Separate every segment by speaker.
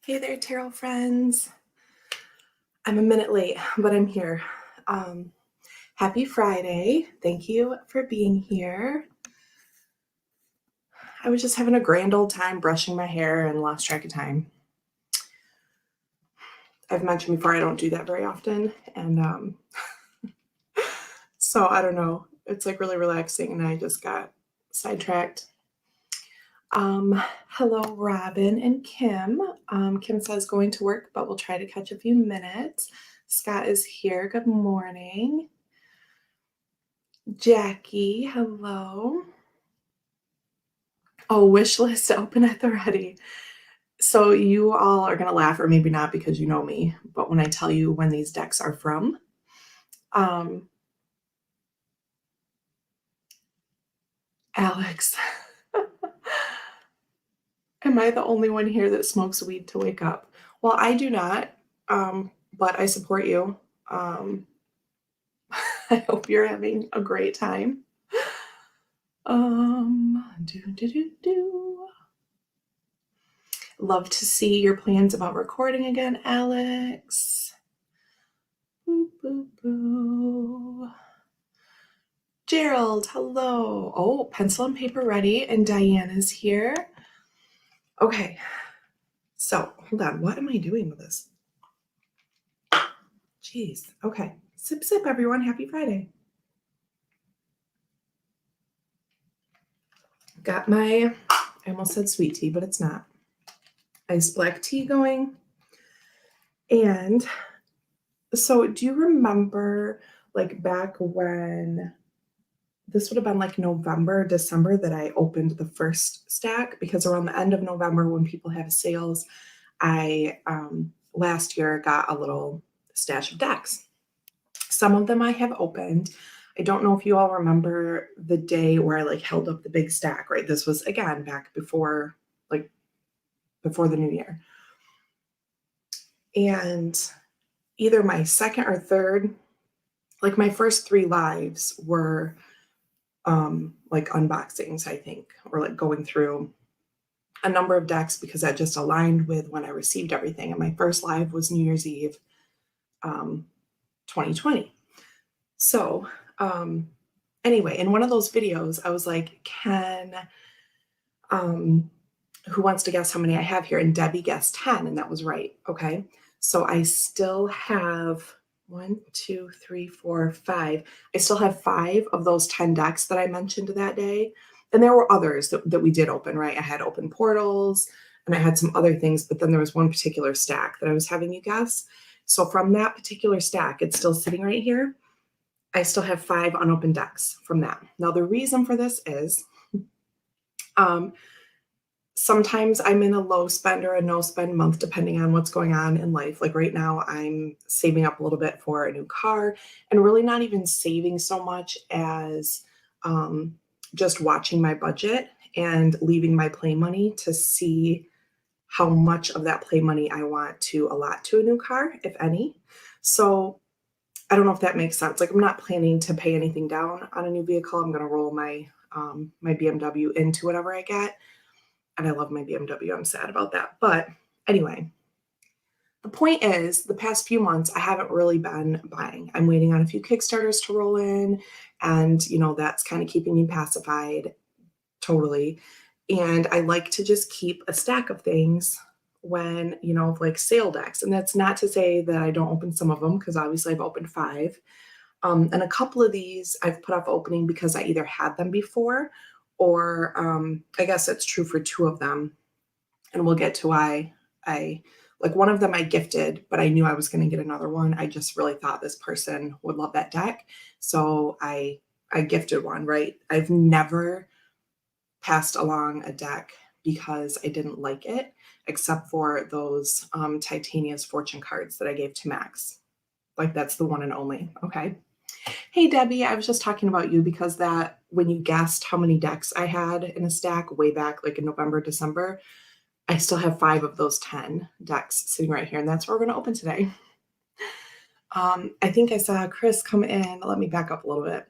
Speaker 1: Hey there, tarot friends. I'm a minute late, but I'm here. Happy Friday. Thank you for being here. I was just having a grand old time brushing my hair and lost track of time. I've mentioned before I don't do that very often, and so I don't know. It's like really relaxing, and I just got sidetracked. Hello, Robin and Kim. Kim says going to work, but we'll try to catch a few minutes. Scott is here. Good morning. Jackie, hello. Oh, wish list open at the ready. So you all are going to laugh, or maybe not because you know me, but when I tell you when these decks are from, Alex, am I the only one here that smokes weed to wake up? Well, I do not, but I support you. I hope you're having a great time. Love to see your plans about recording again, Alex. Boo, boo, boo. Gerald, hello. Oh, pencil and paper ready, and Diana's here. Okay, so hold on. What am I doing with this? Jeez. Okay. Sip, sip, everyone. Happy Friday. Got my, I almost said sweet tea, but it's not. Iced black tea going. And so do you remember like back when this would have been like November, December that I opened the first stack, because around the end of November when people have sales, I last year got a little stash of decks. Some of them I have opened. I don't know if you all remember the day where I like held up the big stack, right? This was again back before the new year. And either my second or third, like my first 3 lives were like unboxings, I think, or like going through a number of decks because that just aligned with when I received everything. And my first live was New Year's Eve 2020. So anyway, in one of those videos, I was like, who wants to guess how many I have here? And Debbie guessed 10, and that was right. Okay. So I still have 1, 2, 3, 4, 5. I still have 5 of those 10 decks that I mentioned that day. And there were others that we did open, right? I had open portals and I had some other things, but then there was one particular stack that I was having you guess. So from that particular stack, it's still sitting right here. I still have 5 unopened decks from that. Now, the reason for this is sometimes I'm in a low spend or a no spend month, depending on what's going on in life. Like right now, I'm saving up a little bit for a new car and really not even saving so much as just watching my budget and leaving my play money to see how much of that play money I want to allot to a new car, if any. So I don't know if that makes sense. Like I'm not planning to pay anything down on a new vehicle. I'm going to roll my my BMW into whatever I get. And I love my BMW. I'm sad about that. But anyway, the point is the past few months, I haven't really been buying. I'm waiting on a few Kickstarters to roll in. And, you know, that's kind of keeping me pacified totally. And I like to just keep a stack of things when, you know, like sale decks. And that's not to say that I don't open some of them, because obviously I've opened 5. And a couple of these I've put off opening because I either had them before or I guess it's true for 2 of them. And we'll get to why I like one of them I gifted, but I knew I was going to get another one. I just really thought this person would love that deck. So I gifted one, right? I've never passed along a deck because I didn't like it, except for those Titania's Fortune cards that I gave to Max. Like that's the one and only. Okay. Hey, Debbie, I was just talking about you because that when you guessed how many decks I had in a stack way back, like in November, December, I still have 5 of those 10 decks sitting right here, and that's what we're going to open today. I think I saw Chris come in. Let me back up a little bit.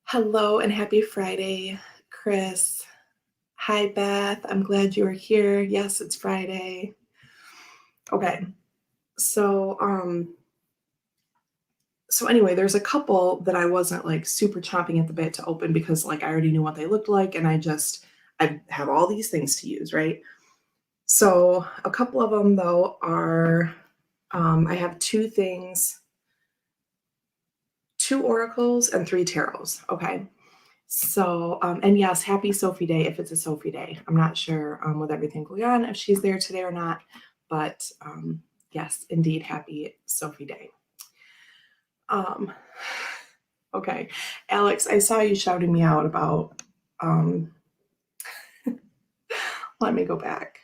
Speaker 1: Hello and happy Friday, Chris. Hi, Beth. I'm glad you're here. Yes, it's Friday. Okay. So, so anyway, there's a couple that I wasn't like super chomping at the bit to open because like I already knew what they looked like and I have all these things to use, right? So a couple of them though are I have two things, two oracles and three tarots. Okay. So, and yes, happy Sophie Day if it's a Sophie Day. I'm not sure with everything going on if she's there today or not, but yes, indeed, happy Sophie Day. Um, okay, Alex, I saw you shouting me out about. Um, let me go back.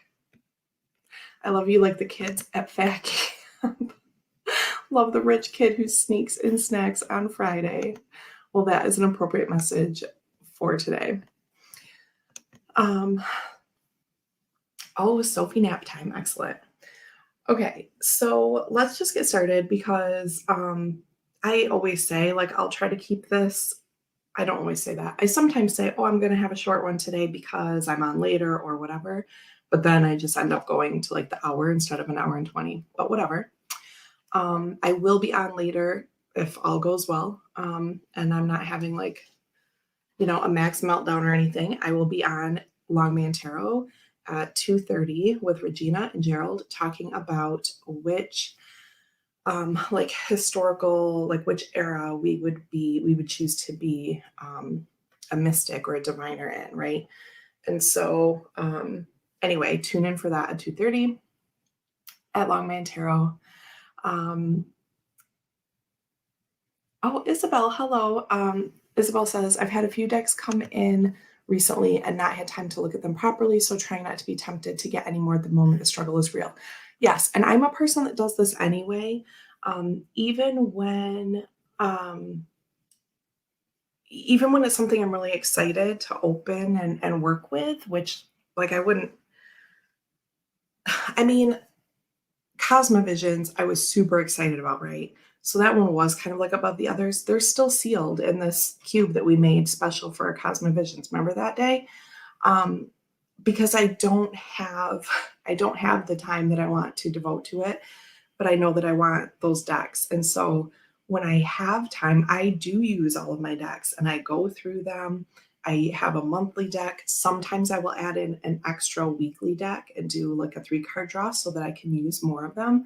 Speaker 1: I love you like the kids at fat camp. Love the rich kid who sneaks in snacks on Friday. Well, that is an appropriate message for today. Oh, Sophie nap time. Excellent. Okay, so let's just get started because I always say, like, I'll try to keep this. I don't always say that. I sometimes say, oh, I'm going to have a short one today because I'm on later or whatever. But then I just end up going to like the hour instead of an hour and 20, but whatever. I will be on later if all goes well. And I'm not having like, a max meltdown or anything. I will be on Longman Tarot at 2:30 with Regina and Gerald talking about which like historical, like which era we would choose to be a mystic or a diviner in, right? And so anyway, tune in for that at 2:30 at Longman Tarot. Oh, Isabel, hello. Isabel says, I've had a few decks come in recently and not had time to look at them properly, so trying not to be tempted to get any more at the moment. The struggle is real. Yes, and I'm a person that does this anyway. Even when it's something I'm really excited to open and work with, which like I wouldn't, I mean, Cosmovisions, I was super excited about, right? So that one was kind of like above the others. They're still sealed in this cube that we made special for our Cosmovisions. Remember that day? Um, because I don't have the time that I want to devote to it, but I know that I want those decks. And so when I have time, I do use all of my decks and I go through them. I have a monthly deck. Sometimes I will add in an extra weekly deck and do like a 3-card draw so that I can use more of them.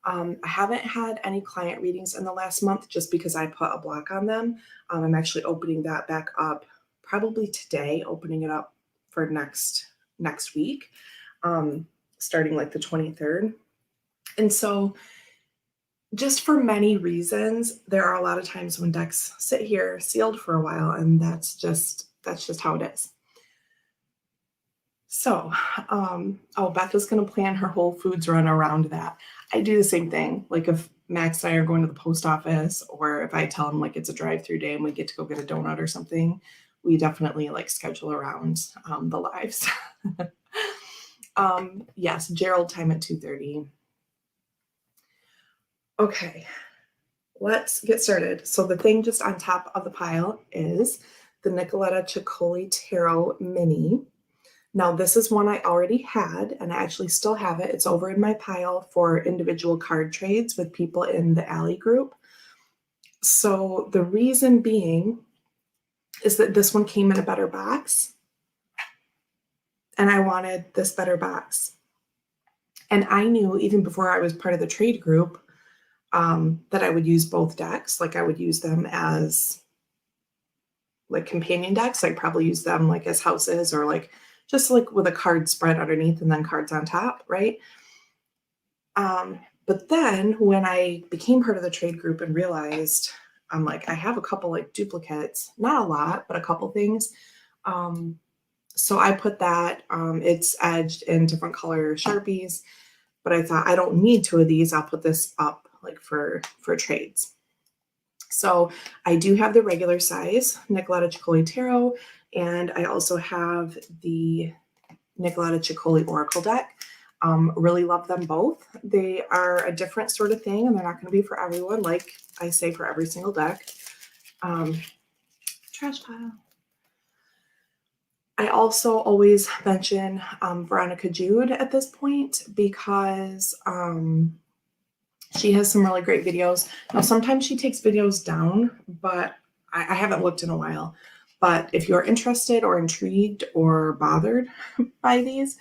Speaker 1: I haven't had any client readings in the last month just because I put a block on them. I'm actually opening that back up probably today, opening it up for next week, starting like the 23rd. And so just for many reasons, there are a lot of times when decks sit here sealed for a while, and that's just how it is. So, Beth is going to plan her Whole Foods run around that. I do the same thing. Like if Max and I are going to the post office, or if I tell him like it's a drive-through day and we get to go get a donut or something, we definitely like schedule around the lives. Yes, Gerald time at 2:30. Okay, let's get started. So the thing just on top of the pile is the Nicoletta Ciccoli Tarot Mini. Now, this is one I already had, and I actually still have it. It's over in my pile for individual card trades with people in the Alley group. So the reason being is that this one came in a better box, and I wanted this better box. And I knew even before I was part of the trade group that I would use both decks. Like I would use them as like companion decks. I'd probably use them like as houses or like just like with a card spread underneath and then cards on top, right? But then when I became part of the trade group and realized I'm like, I have a couple like duplicates, not a lot, but a couple things. So I put that, it's edged in different color Sharpies, but I thought I don't need 2 of these. I'll put this up like for trades. So I do have the regular size Nicoletta Ciccoli Tarot, and I also have the Nicoletta Ciccoli Oracle deck. Really love them both. They are a different sort of thing, and they're not going to be for everyone, like I say for every single deck. Trash pile. I also always mention Veronica Jude at this point because she has some really great videos. Now, sometimes she takes videos down, but I haven't looked in a while. But if you're interested or intrigued or bothered by these,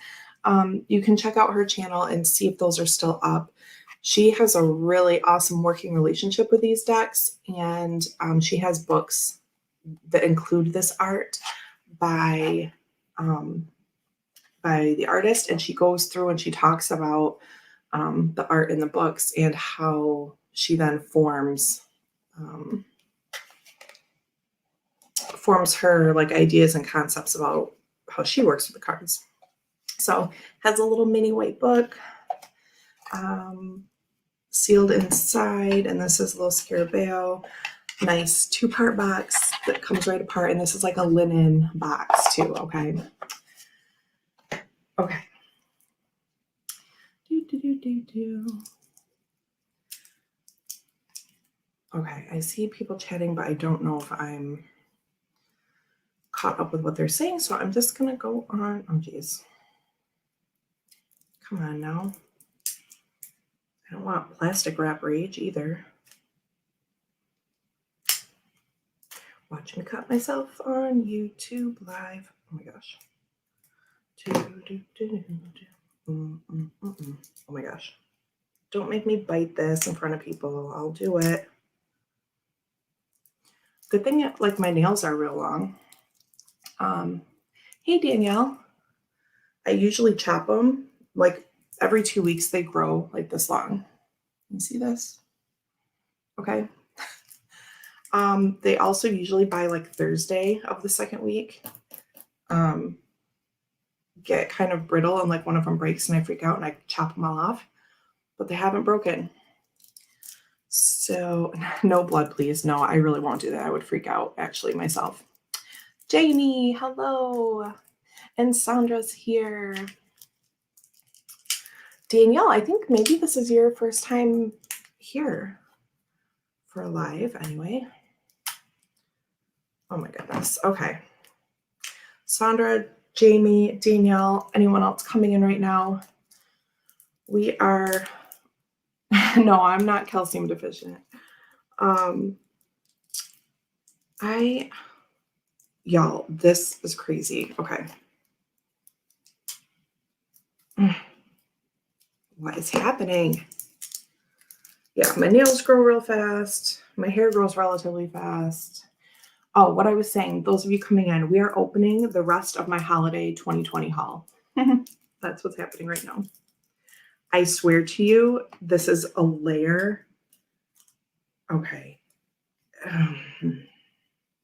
Speaker 1: you can check out her channel and see if those are still up. She has a really awesome working relationship with these decks, and she has books that include this art by the artist, and she goes through and she talks about the art in the books and how she then forms her like ideas and concepts about how she works with the cards. So has a little mini white book sealed inside, and this is a little Scarabeo. Nice 2-part box that comes right apart, and this is like a linen box too. Okay. Okay, I see people chatting, but I don't know if I'm caught up with what they're saying, so I'm just gonna go on. Oh geez, come on now. I don't want plastic wrap rage either. Watch me cut myself on YouTube live. Oh my gosh. Oh my gosh. Don't make me bite this in front of people. I'll do it. Good thing like my nails are real long. Hey Danielle. I usually chop them like every 2 weeks. They grow like this long. You see this? Okay. They also usually by like Thursday of the second week get kind of brittle, and like one of them breaks and I freak out and I chop them all off, but they haven't broken. So no blood, please. No, I really won't do that. I would freak out actually myself. Jamie, hello. And Sandra's here. Danielle, I think maybe this is your first time here for a live anyway. Oh my goodness. Okay. Sandra, Jamie, Danielle, anyone else coming in right now? We are, no, I'm not calcium deficient. Y'all, this is crazy. Okay. What is happening? Yeah, my nails grow real fast. My hair grows relatively fast. Oh, what I was saying, those of you coming in, we are opening the rest of my holiday 2020 haul. That's what's happening right now. I swear to you, this is a layer. Okay.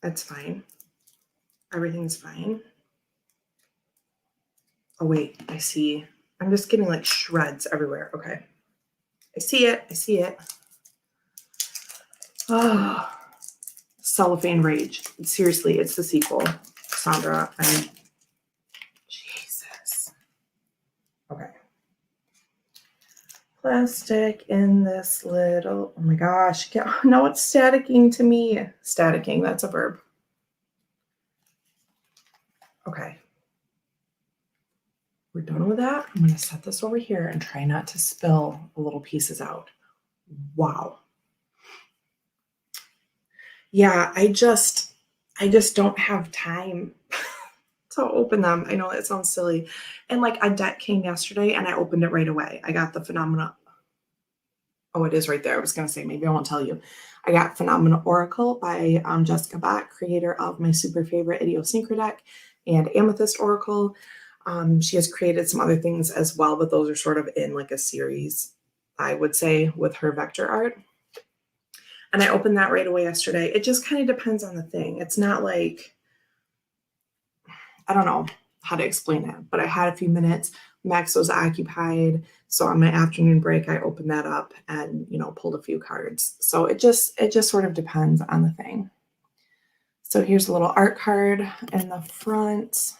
Speaker 1: That's fine. Everything's fine. Oh, wait, I see. I'm just getting like shreds everywhere. Okay. I see it. I see it. Oh, Cellophane Rage. Seriously, it's the sequel. Sandra, Jesus. Okay. Plastic in this little, oh my gosh. No, it's staticking to me. Staticking, that's a verb. Okay. We're done with that. I'm going to set this over here and try not to spill the little pieces out. Wow. Yeah, I just don't have time to open them. I know that sounds silly. And like a deck came yesterday and I opened it right away. I got the Phenomena. Oh, it is right there. I was going to say, maybe I won't tell you. I got Phenomena Oracle by Jessica Bach, creator of my super favorite Idiosynchro deck, and Amethyst Oracle. She has created some other things as well, but those are sort of in like a series, I would say, with her vector art. And I opened that right away yesterday. It just kind of depends on the thing. It's not like, I don't know how to explain it, but I had a few minutes. Max was occupied. So on my afternoon break, I opened that up and, pulled a few cards. So it just sort of depends on the thing. So here's a little art card in the front.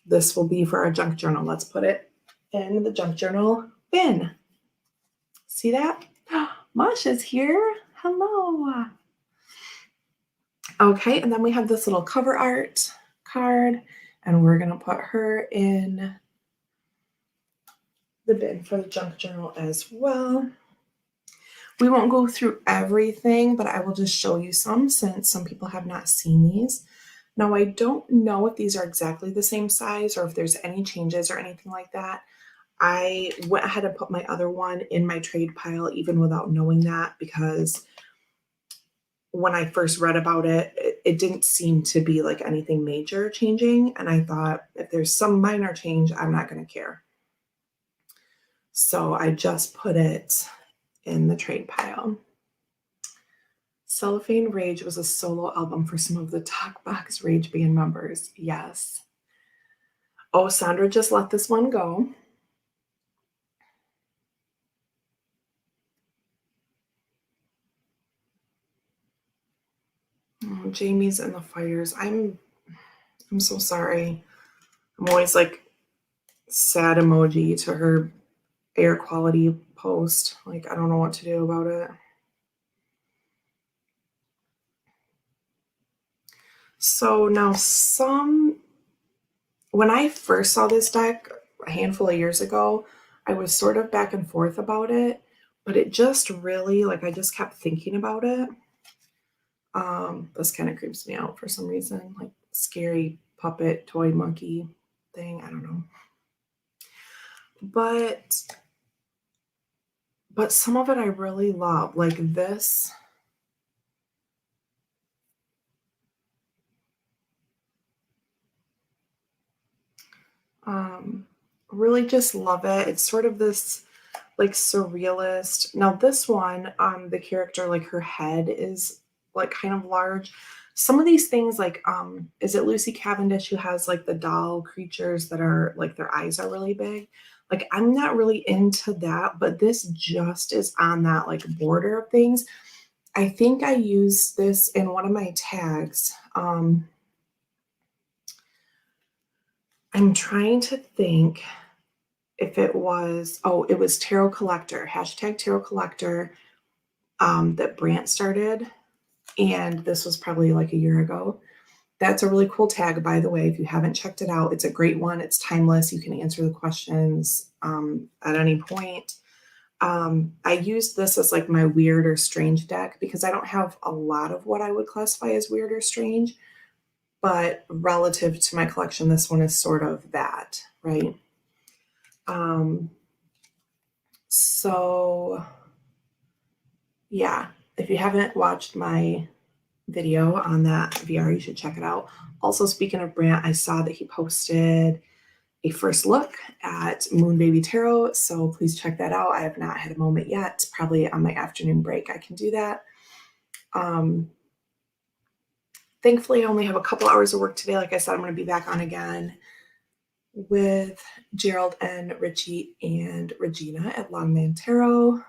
Speaker 1: This will be for our junk journal. Let's put it in the junk journal bin. See that? Masha's here. Hello. Okay, and then we have this little cover art card. And we're going to put her in the bin for the junk journal as well. We won't go through everything, but I will just show you some since some people have not seen these. Now, I don't know if these are exactly the same size or if there's any changes or anything like that. I went ahead and put my other one in my trade pile even without knowing that, because when I first read about it, it didn't seem to be like anything major changing. And I thought if there's some minor change, I'm not going to care. So I just put it in the trade pile. Cellophane Rage was a solo album for some of the Talk Box Rage band members. Yes. Oh, Sandra just let this one go. Oh, Jamie's in the fires. I'm so sorry. I'm always like sad emoji to her air quality post. Like, I don't know what to do about it. So now when I first saw this deck a handful of years ago, I was sort of back and forth about it, but it just really, like, I just kept thinking about it. This kind of creeps me out for some reason, like scary puppet toy monkey thing. I don't know. But some of it I really love, like this. Really just love it. It's sort of this like surrealist. Now this one, the character, like her head is like kind of large. Some of these things, like is it Lucy Cavendish who has like the doll creatures that are like their eyes are really big? Like I'm not really into that, but this just is on that like border of things. I think I used this in one of my tags. I'm trying to think if it was, oh, it was Tarot Collector, hashtag Tarot Collector, that Brant started. And this was probably like a year ago. That's a really cool tag, by the way. If you haven't checked it out, it's a great one. It's timeless. You can answer the questions at any point. I used this as like my weird or strange deck because I don't have a lot of what I would classify as weird or strange. But relative to my collection, this one is sort of that, right? So yeah, if you haven't watched my video on that VR, you should check it out. Also, speaking of Brant, I saw that he posted a first look at Moon Baby Tarot, so please check that out. I have not had a moment yet. Probably on my afternoon break I can do that. Thankfully, I only have a couple hours of work today. Like I said, I'm going to be back on again with Gerald and Richie and Regina at Longman Tarot.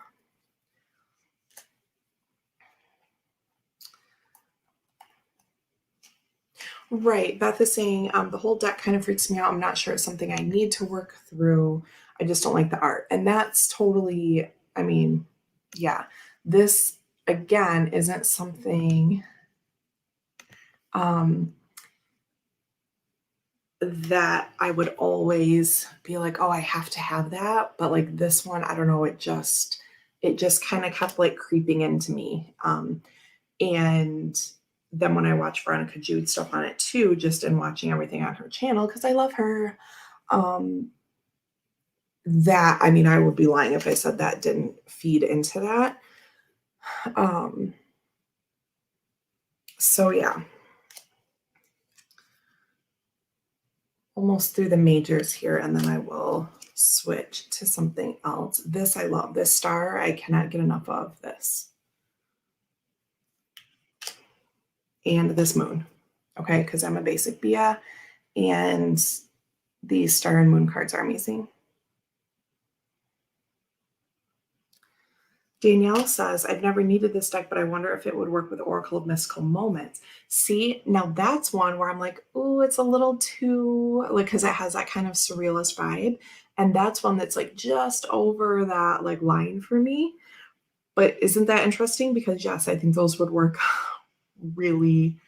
Speaker 1: Right. Beth is saying the whole deck kind of freaks me out. I'm not sure it's something I need to work through. I just don't like the art. And that's totally, I mean, yeah. This, again, isn't something that I would always be like, oh, I have to have that. But like this one, I don't know, it just kind of kept like creeping into me. And then when I watch Veronica Jude stuff on it too, just in watching everything on her channel, because I love her, that, I mean, I would be lying if I said that didn't feed into that. So yeah. Almost through the majors here, and then I will switch to something else. This I love. This star, I cannot get enough of this. And this moon, okay, because I'm a basic Bia, and these star and moon cards are amazing. Danielle says, I've never needed this deck, but I wonder if it would work with Oracle of Mystical Moments. See, now that's one where I'm like, oh, it's a little too, like, because it has that kind of surrealist vibe. And that's one that's like just over that like line for me. But isn't that interesting? Because yes, I think those would work really,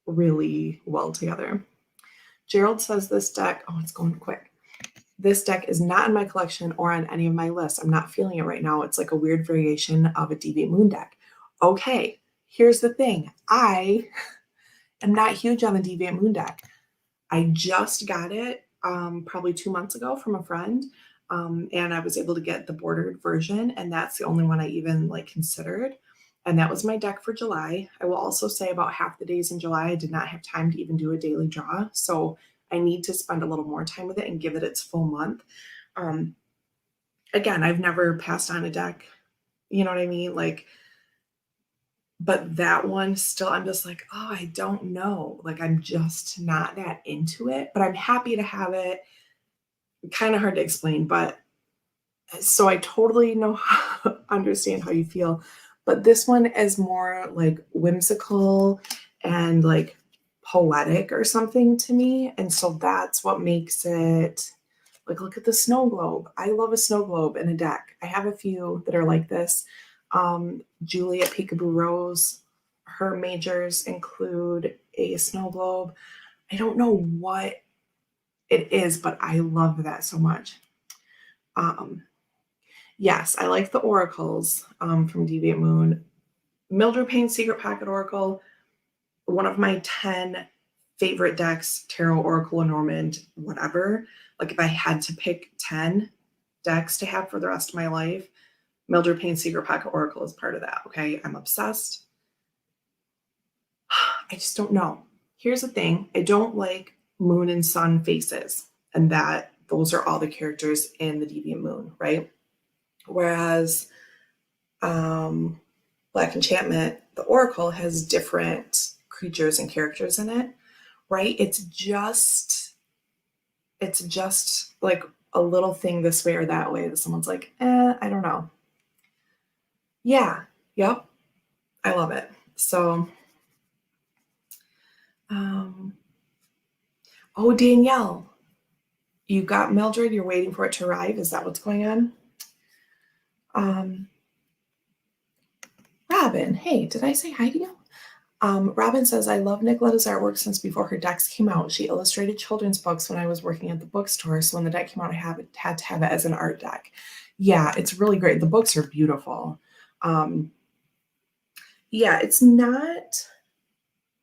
Speaker 1: really well together. Gerald says this deck, oh, it's going quick. This deck is not in my collection or on any of my lists. I'm not feeling it right now. It's like a weird variation of a Deviant Moon deck. Okay, here's the thing. I am not huge on the Deviant Moon deck. I just got it probably 2 months ago from a friend. And I was able to get the bordered version, and that's the only one I even like considered. And that was my deck for July. I will also say about half the days in July, I did not have time to even do a daily draw. So I need to spend a little more time with it and give it its full month. Again, I've never passed on a deck, you know what I mean? Like, but that one still, I'm just like, oh, I don't know. Like, I'm just not that into it, but I'm happy to have it. Kind of hard to explain, but so I totally know, understand how you feel. But this one is more like whimsical and like poetic or something to me. And so that's what makes it like, look at the snow globe. I love a snow globe in a deck. I have a few that are like this. Julie at Peekaboo Rose, her majors include a snow globe. I don't know what it is, but I love that so much. Yes, I like the oracles from Deviant Moon. Mildred Payne's Secret Pocket Oracle, one of my 10 favorite decks, Tarot, Oracle, Unopened, whatever. Like if I had to pick 10 decks to have for the rest of my life, Mildred Payne's Secret Pocket Oracle is part of that, okay? I'm obsessed. I just don't know. Here's the thing. I don't like moon and sun faces, and that those are all the characters in the Deviant Moon, right? Whereas Black Enchantment, the Oracle, has different creatures and characters in it, right? It's just like a little thing this way or that way that someone's like, I don't know. Yeah, yep, I love it. So, oh, Danielle, you got Mildred, you're waiting for it to arrive. Is that what's going on? Robin, hey, did I say hi to you? Robin says, I love Nicoletta's artwork since before her decks came out. She illustrated children's books when I was working at the bookstore. So when the deck came out, I had to have it as an art deck. Yeah, it's really great. The books are beautiful. Yeah, it's not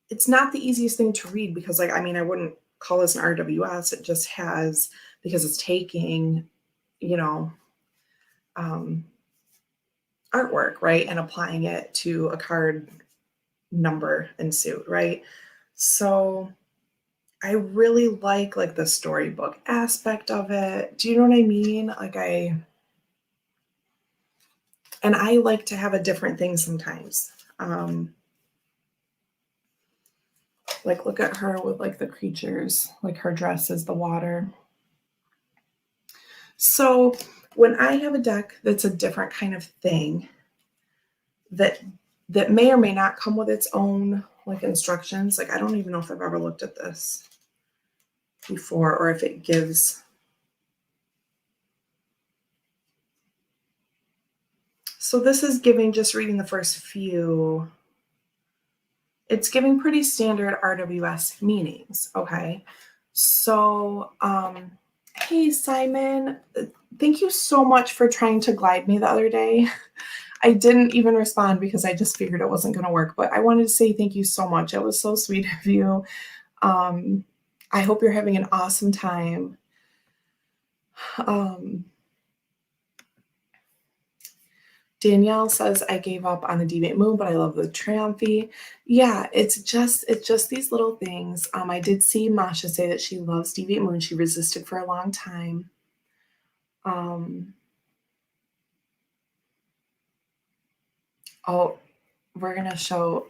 Speaker 1: the easiest thing to read because, like, I mean, I wouldn't call this an RWS. It just has, because it's taking, you know, artwork, right, and applying it to a card number and suit, right? So I really like the storybook aspect of it. Do you know what I mean? And I like to have a different thing sometimes. Like look at her with like the creatures, like her dress is the water. So when I have a deck that's a different kind of thing that may or may not come with its own like instructions, like I don't even know if I've ever looked at this before or if it gives. So this is giving, just reading the first few, it's giving pretty standard RWS meanings, okay? So, hey, Simon, thank you so much for trying to glide me the other day. I didn't even respond because I just figured it wasn't going to work, but I wanted to say thank you so much. It was so sweet of you. I hope you're having an awesome time. Danielle says, I gave up on the Deviant Moon, but I love the Triumphy. Yeah, it's just these little things. I did see Masha say that she loves Deviant Moon. She resisted for a long time. Oh, we're going to show,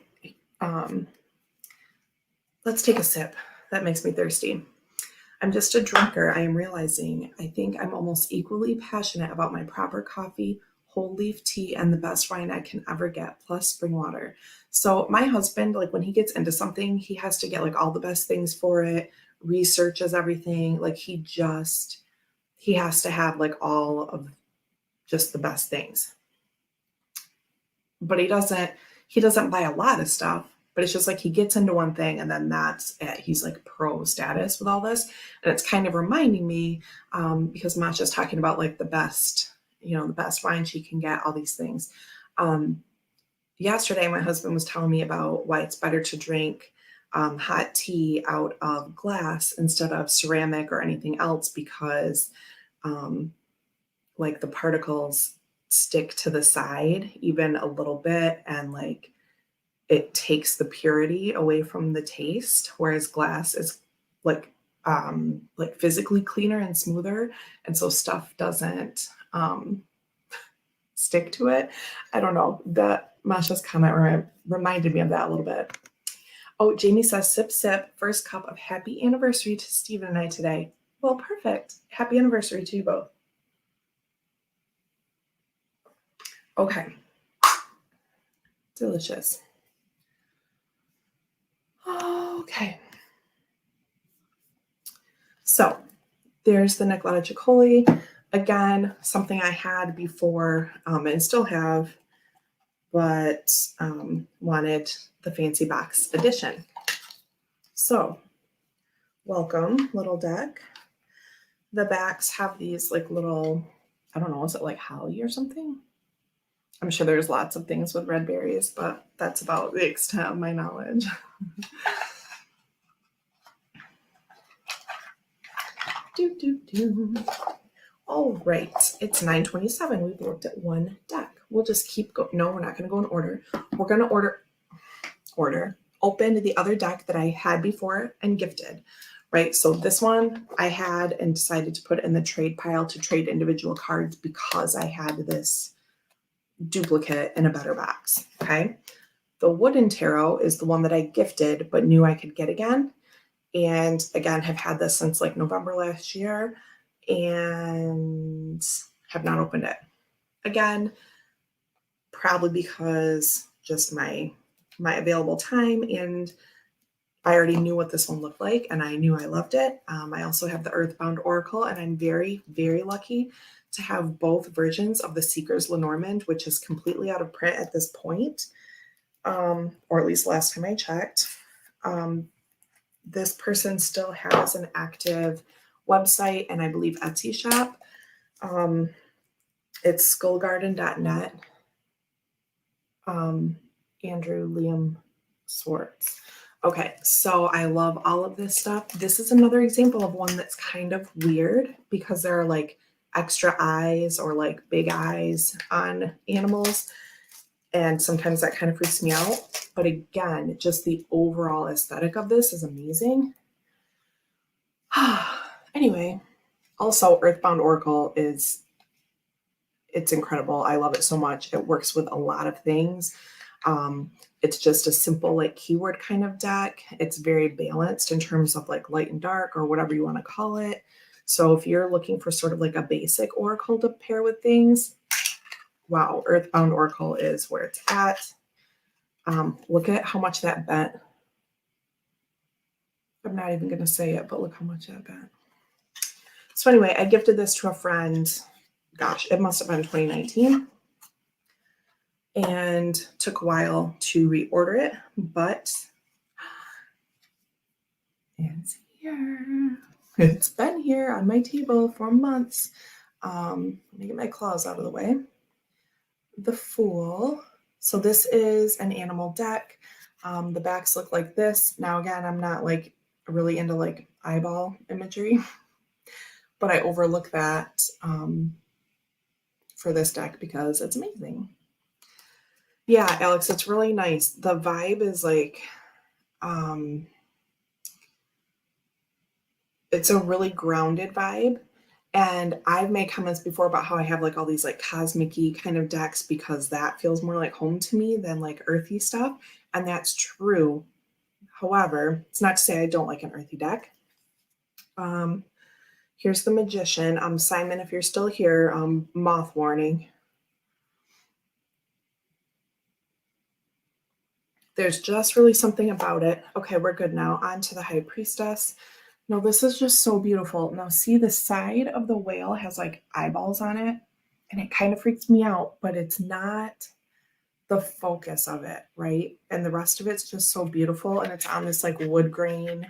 Speaker 1: let's take a sip. That makes me thirsty. I'm just a drinker. I am realizing I think I'm almost equally passionate about my proper coffee, whole leaf tea, and the best wine I can ever get, plus spring water. So my husband, like when he gets into something, he has to get like all the best things for it, researches everything. Like he has to have like all of just the best things. But he doesn't buy a lot of stuff. But it's just like he gets into one thing and then that's it. He's like pro status with all this. And it's kind of reminding me because Masha's talking about like the best, the best wine she can get, all these things. Yesterday, my husband was telling me about why it's better to drink hot tea out of glass instead of ceramic or anything else because like the particles stick to the side even a little bit and like it takes the purity away from the taste, whereas glass is like physically cleaner and smoother, and so stuff doesn't stick to it. I don't know. That Masha's comment reminded me of that a little bit. Oh, Jamie says, sip, sip, first cup of happy anniversary to Stephen and I today. Well, perfect. Happy anniversary to you both. Okay. Delicious. Okay. So there's the Nicoletta Ciccoli. Again, something I had before and still have, but wanted the fancy box edition. So welcome, little deck. The backs have these like little, I don't know, is it like holly or something? I'm sure there's lots of things with red berries, but that's about the extent of my knowledge. All right, it's 9:27. We've looked at one deck. We'll just keep going. No, we're not going to go in order. We're going to open the other deck that I had before and gifted, right? So this one I had and decided to put in the trade pile to trade individual cards because I had this duplicate in a better box, okay? The wooden tarot is the one that I gifted but knew I could get again. And again, have had this since like November last year and have not opened it. Again, probably because just my available time, and I already knew what this one looked like and I knew I loved it. I also have the Earthbound Oracle, and I'm very, very lucky to have both versions of the Seeker's Lenormand, which is completely out of print at this point, or at least last time I checked. This person still has an active website and I believe Etsy shop. It's skullgarden.net. Andrew Liam Swartz. Okay, so I love all of this stuff. This is another example of one that's kind of weird because there are like extra eyes or like big eyes on animals. And sometimes that kind of freaks me out. But again, just the overall aesthetic of this is amazing. Anyway, also Earthbound Oracle it's incredible. I love it so much. It works with a lot of things. It's just a simple like keyword kind of deck. It's very balanced in terms of like light and dark or whatever you want to call it. So if you're looking for sort of like a basic oracle to pair with things, wow, Earthbound Oracle is where it's at. Look at how much that bent. I'm not even going to say it, but look how much that bent. So anyway, I gifted this to a friend. Gosh, it must have been 2019. And took a while to reorder it, but it's here. It's been here on my table for months. Let me get my claws out of the way. The Fool. So this is an animal deck. The backs look like this. Now, again, I'm not like really into like eyeball imagery, but I overlook that for this deck because it's amazing. Yeah, Alex, it's really nice. The vibe is like, it's a really grounded vibe. And I've made comments before about how I have like all these like cosmic-y kind of decks because that feels more like home to me than like earthy stuff. And that's true. However, it's not to say I don't like an earthy deck. Here's the Magician. Simon, if you're still here, moth warning. There's just really something about it. Okay, we're good now. On to the High Priestess. No, this is just so beautiful. Now, see, the side of the whale has like eyeballs on it, and it kind of freaks me out, but it's not the focus of it, right? And the rest of it's just so beautiful, and it's on this like wood grain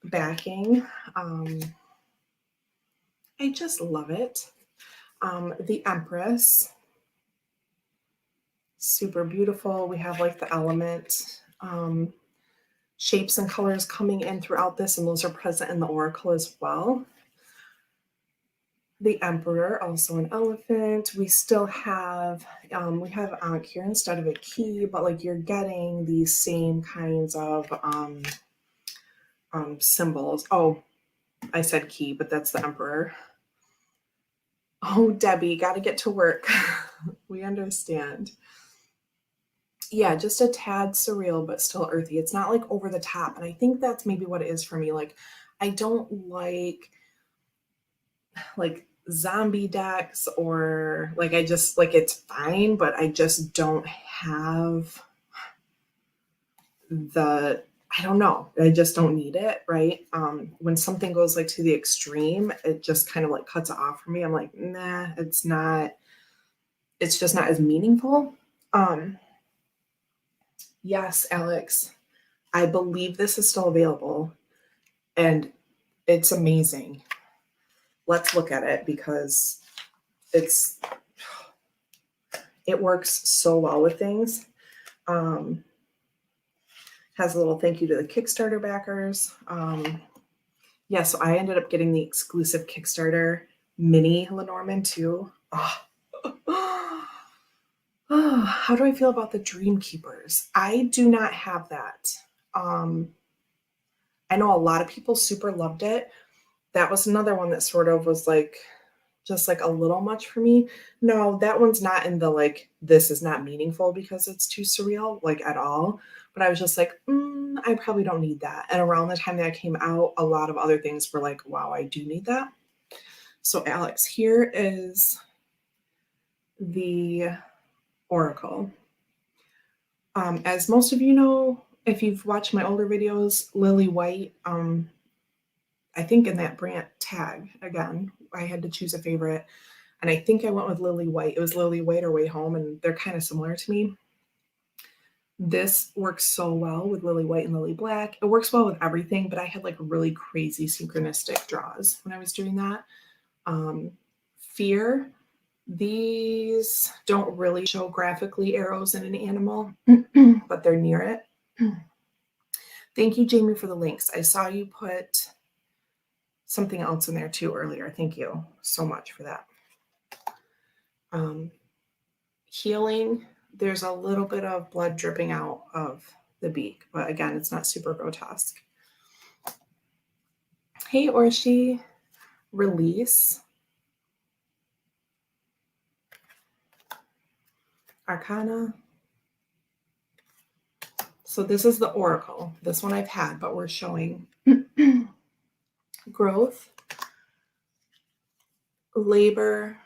Speaker 1: backing. I just love it. The Empress, super beautiful. We have like the element shapes and colors coming in throughout this, and those are present in the oracle as well. The Emperor, also an elephant. We still have, we have Ankh here instead of a key, but like you're getting these same kinds of symbols. Oh, I said key, but that's the Emperor. Oh, Debbie, got to get to work. We understand. Yeah, just a tad surreal, but still earthy. It's not like over the top. And I think that's maybe what it is for me. Like, I don't like zombie decks, or like I just like it's fine, but I just don't have I don't know. I just don't need it, right? When something goes like to the extreme, it just kind of like cuts it off for me. I'm like, nah, it's just not as meaningful. Yes, Alex, I believe this is still available, and it's amazing. Let's look at it because it works so well with things. Has a little thank you to the Kickstarter backers. Yeah, so I ended up getting the exclusive Kickstarter mini Lenormand too. Oh. Oh, how do I feel about the Dream Keepers? I do not have that. I know a lot of people super loved it. That was another one that sort of was like just like a little much for me. No, that one's not in the like this is not meaningful because it's too surreal, like at all. But I was just like, I probably don't need that. And around the time that I came out, a lot of other things were like, wow, I do need that. So Alex, here is the Oracle. As most of you know, if you've watched my older videos, Lily White, I think in that brand tag, again, I had to choose a favorite. And I think I went with Lily White. It was Lily White or Way Home, and they're kind of similar to me. This works so well with Lily White and Lily Black. It works well with everything, but I had like really crazy synchronistic draws when I was doing that. Fear. These don't really show graphically arrows in an animal, but they're near it. Thank you, Jamie, for the links. I saw you put something else in there too earlier. Thank you so much for that. Healing, there's a little bit of blood dripping out of the beak, but again, it's not super grotesque. Hey, Orshi. Release. Arcana. So this is the Oracle. This one I've had, but we're showing growth, labor,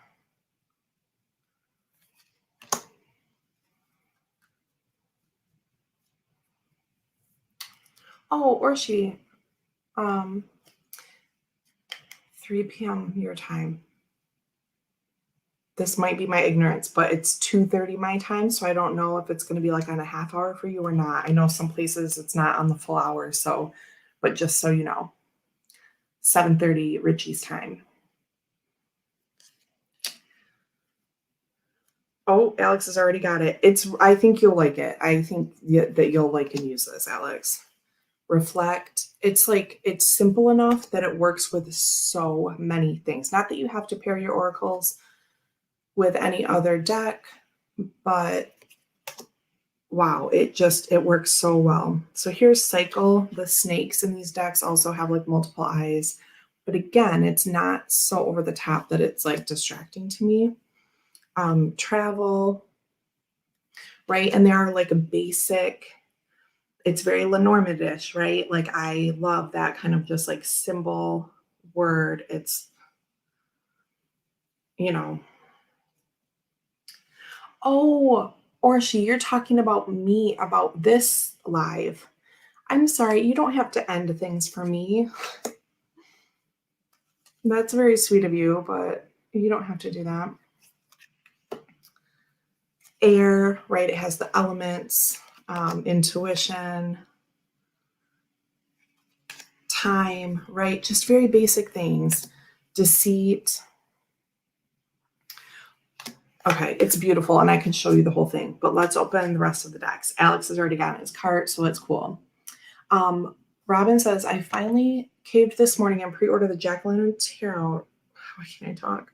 Speaker 1: oh, Orshi, 3 p.m. your time. This might be my ignorance, but it's 2:30 my time, so I don't know if it's going to be like on a half hour for you or not. I know some places it's not on the full hour, so, but just so you know, 7:30 Richie's time. Oh, Alex has already got it. I think you'll like it. I think that you'll like and use this, Alex. Reflect. It's like, it's simple enough that it works with so many things. Not that you have to pair your oracles with any other deck, but wow, it works so well. So here's Cycle. The snakes in these decks also have like multiple eyes, but again, it's not so over the top that it's like distracting to me. Travel, right? And there are like a basic, it's very Lenormand-ish, right? Like I love that kind of just like symbol word. It's, you know, oh, Orshi, you're talking about me about this live. I'm sorry, you don't have to end things for me. That's very sweet of you, but you don't have to do that. air, right? It has the elements, intuition, time, right? Just very basic things. Deceit. Okay, it's beautiful, and I can show you the whole thing, but let's open the rest of the decks. Alex has already gotten his cart, so it's cool. Robin says, I finally caved this morning and pre-ordered the Jack-o'-lantern tarot. Why can't I talk?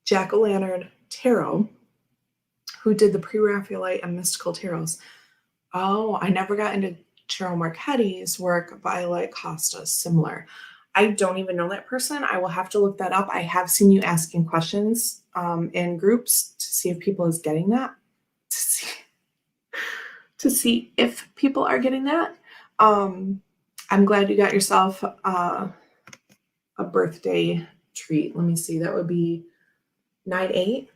Speaker 1: Jack-o'-lantern tarot, who did the pre-Raphaelite and mystical tarots. Oh, I never got into Cheryl Marchetti's work, but I like Costa's, similar. I don't even know that person. I will have to look that up. I have seen you asking questions in groups to see if people is getting that. To see if people are getting that. I'm glad you got yourself a birthday treat. Let me see. That would be 9/8,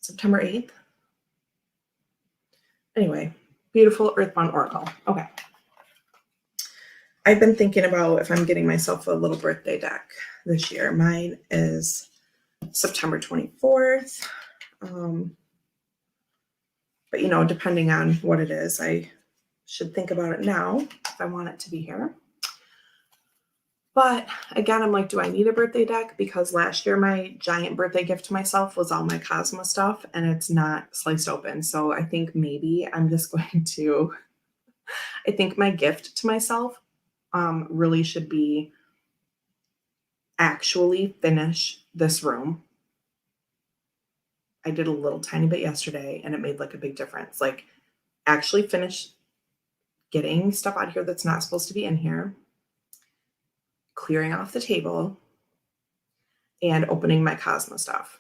Speaker 1: September 8th. Anyway, beautiful Earthbound Oracle. Okay. I've been thinking about if I'm getting myself a little birthday deck this year. Mine is September 24th. But, you know, depending on what it is, I should think about it now if I want it to be here. But again, I'm like, do I need a birthday deck? Because last year, my giant birthday gift to myself was all my Cosmo stuff, and it's not sliced open. So I think maybe I'm just going to, I think my gift to myself really should be actually finish this room. I did a little tiny bit yesterday, and it made like a big difference. Like, actually finish getting stuff out of here that's not supposed to be in here, clearing off the table, and opening my Cosmo stuff.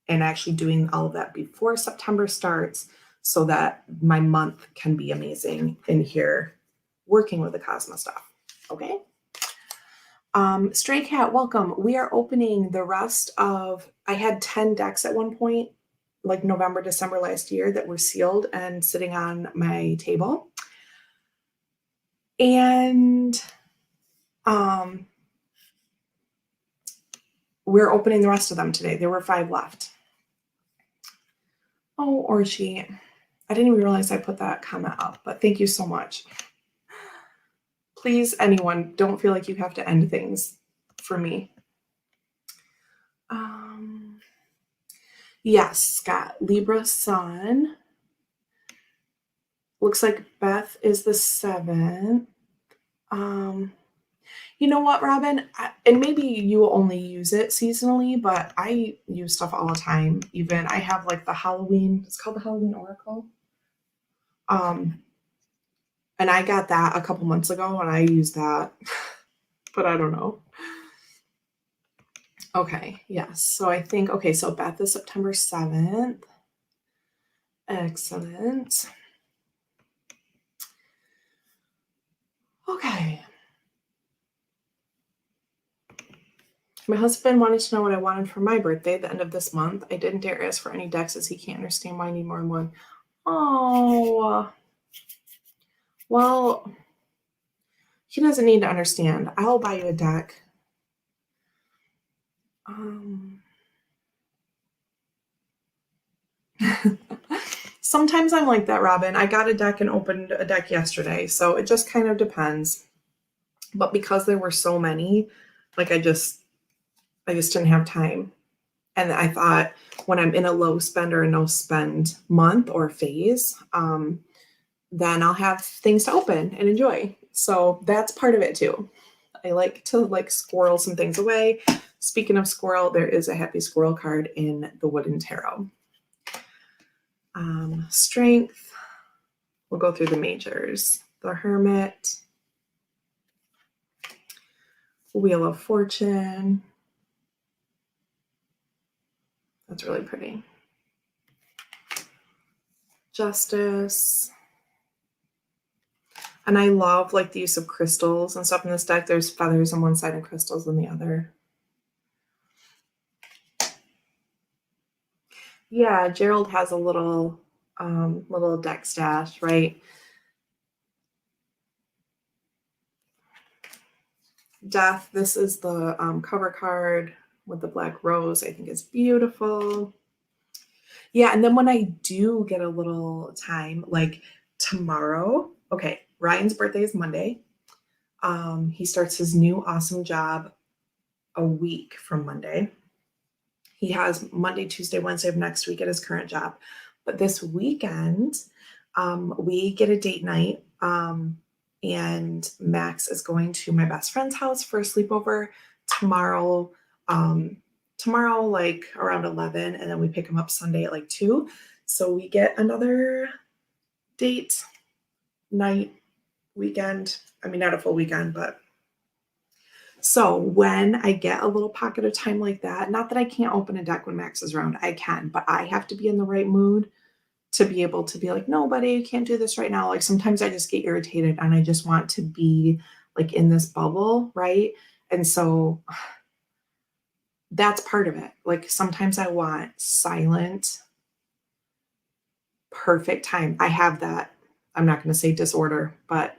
Speaker 1: And actually doing all of that before September starts so that my month can be amazing in here working with the Cosmo stuff. Okay. Stray Cat, welcome. We are opening the rest of, I had 10 decks at one point, like November, December last year, that were sealed and sitting on my table. And we're opening the rest of them today. There were 5 left. Oh, Orchie, I didn't even realize I put that comment up, but thank you so much. Please, anyone, don't feel like you have to end things for me. Yes, Scott, Libra Sun. Looks like Beth is the 7th. You know what, Robin? And maybe you only use it seasonally, but I use stuff all the time. Even I have like the Halloween, it's called the Halloween Oracle. And I got that a couple months ago and I used that, but I don't know. Okay, yes. So I think, okay, so Beth is September 7th. Excellent. Okay. My husband wanted to know what I wanted for my birthday at the end of this month. I didn't dare ask for any decks as he can't understand why I need more than one. Oh, well, he doesn't need to understand. I'll buy you a deck. Sometimes I'm like that, Robin. I got a deck and opened a deck yesterday, so it just kind of depends. But because there were so many, like I just didn't have time. And I thought when I'm in a low spend or a no spend month or phase, then I'll have things to open and enjoy. So that's part of it too. I like to like squirrel some things away. Speaking of squirrel, there is a happy squirrel card in the Wooden Tarot. Strength. We'll go through the majors. The Hermit. Wheel of Fortune. That's really pretty. Justice. And I love like the use of crystals and stuff in this deck. There's feathers on one side and crystals on the other. Yeah, Gerald has a little deck stash, right? Death. This is the cover card with the black rose. I think it's beautiful. Yeah, and then when I do get a little time, like tomorrow, okay, Ryan's birthday is Monday. He starts his new awesome job a week from Monday. He has Monday, Tuesday, Wednesday of next week at his current job. But this weekend, we get a date night. And Max is going to my best friend's house for a sleepover tomorrow. Um, tomorrow, like around 11, and then we pick him up Sunday at like 2. So we get another date night weekend. I mean, not a full weekend, but so when I get a little pocket of time like that, not that I can't open a deck when Max is around, I can, but I have to be in the right mood to be able to be like, no, buddy, you can't do this right now. Like sometimes I just get irritated and I just want to be like in this bubble, right? And so that's part of it. Like sometimes I want silent, perfect time. I have that. I'm not going to say disorder, but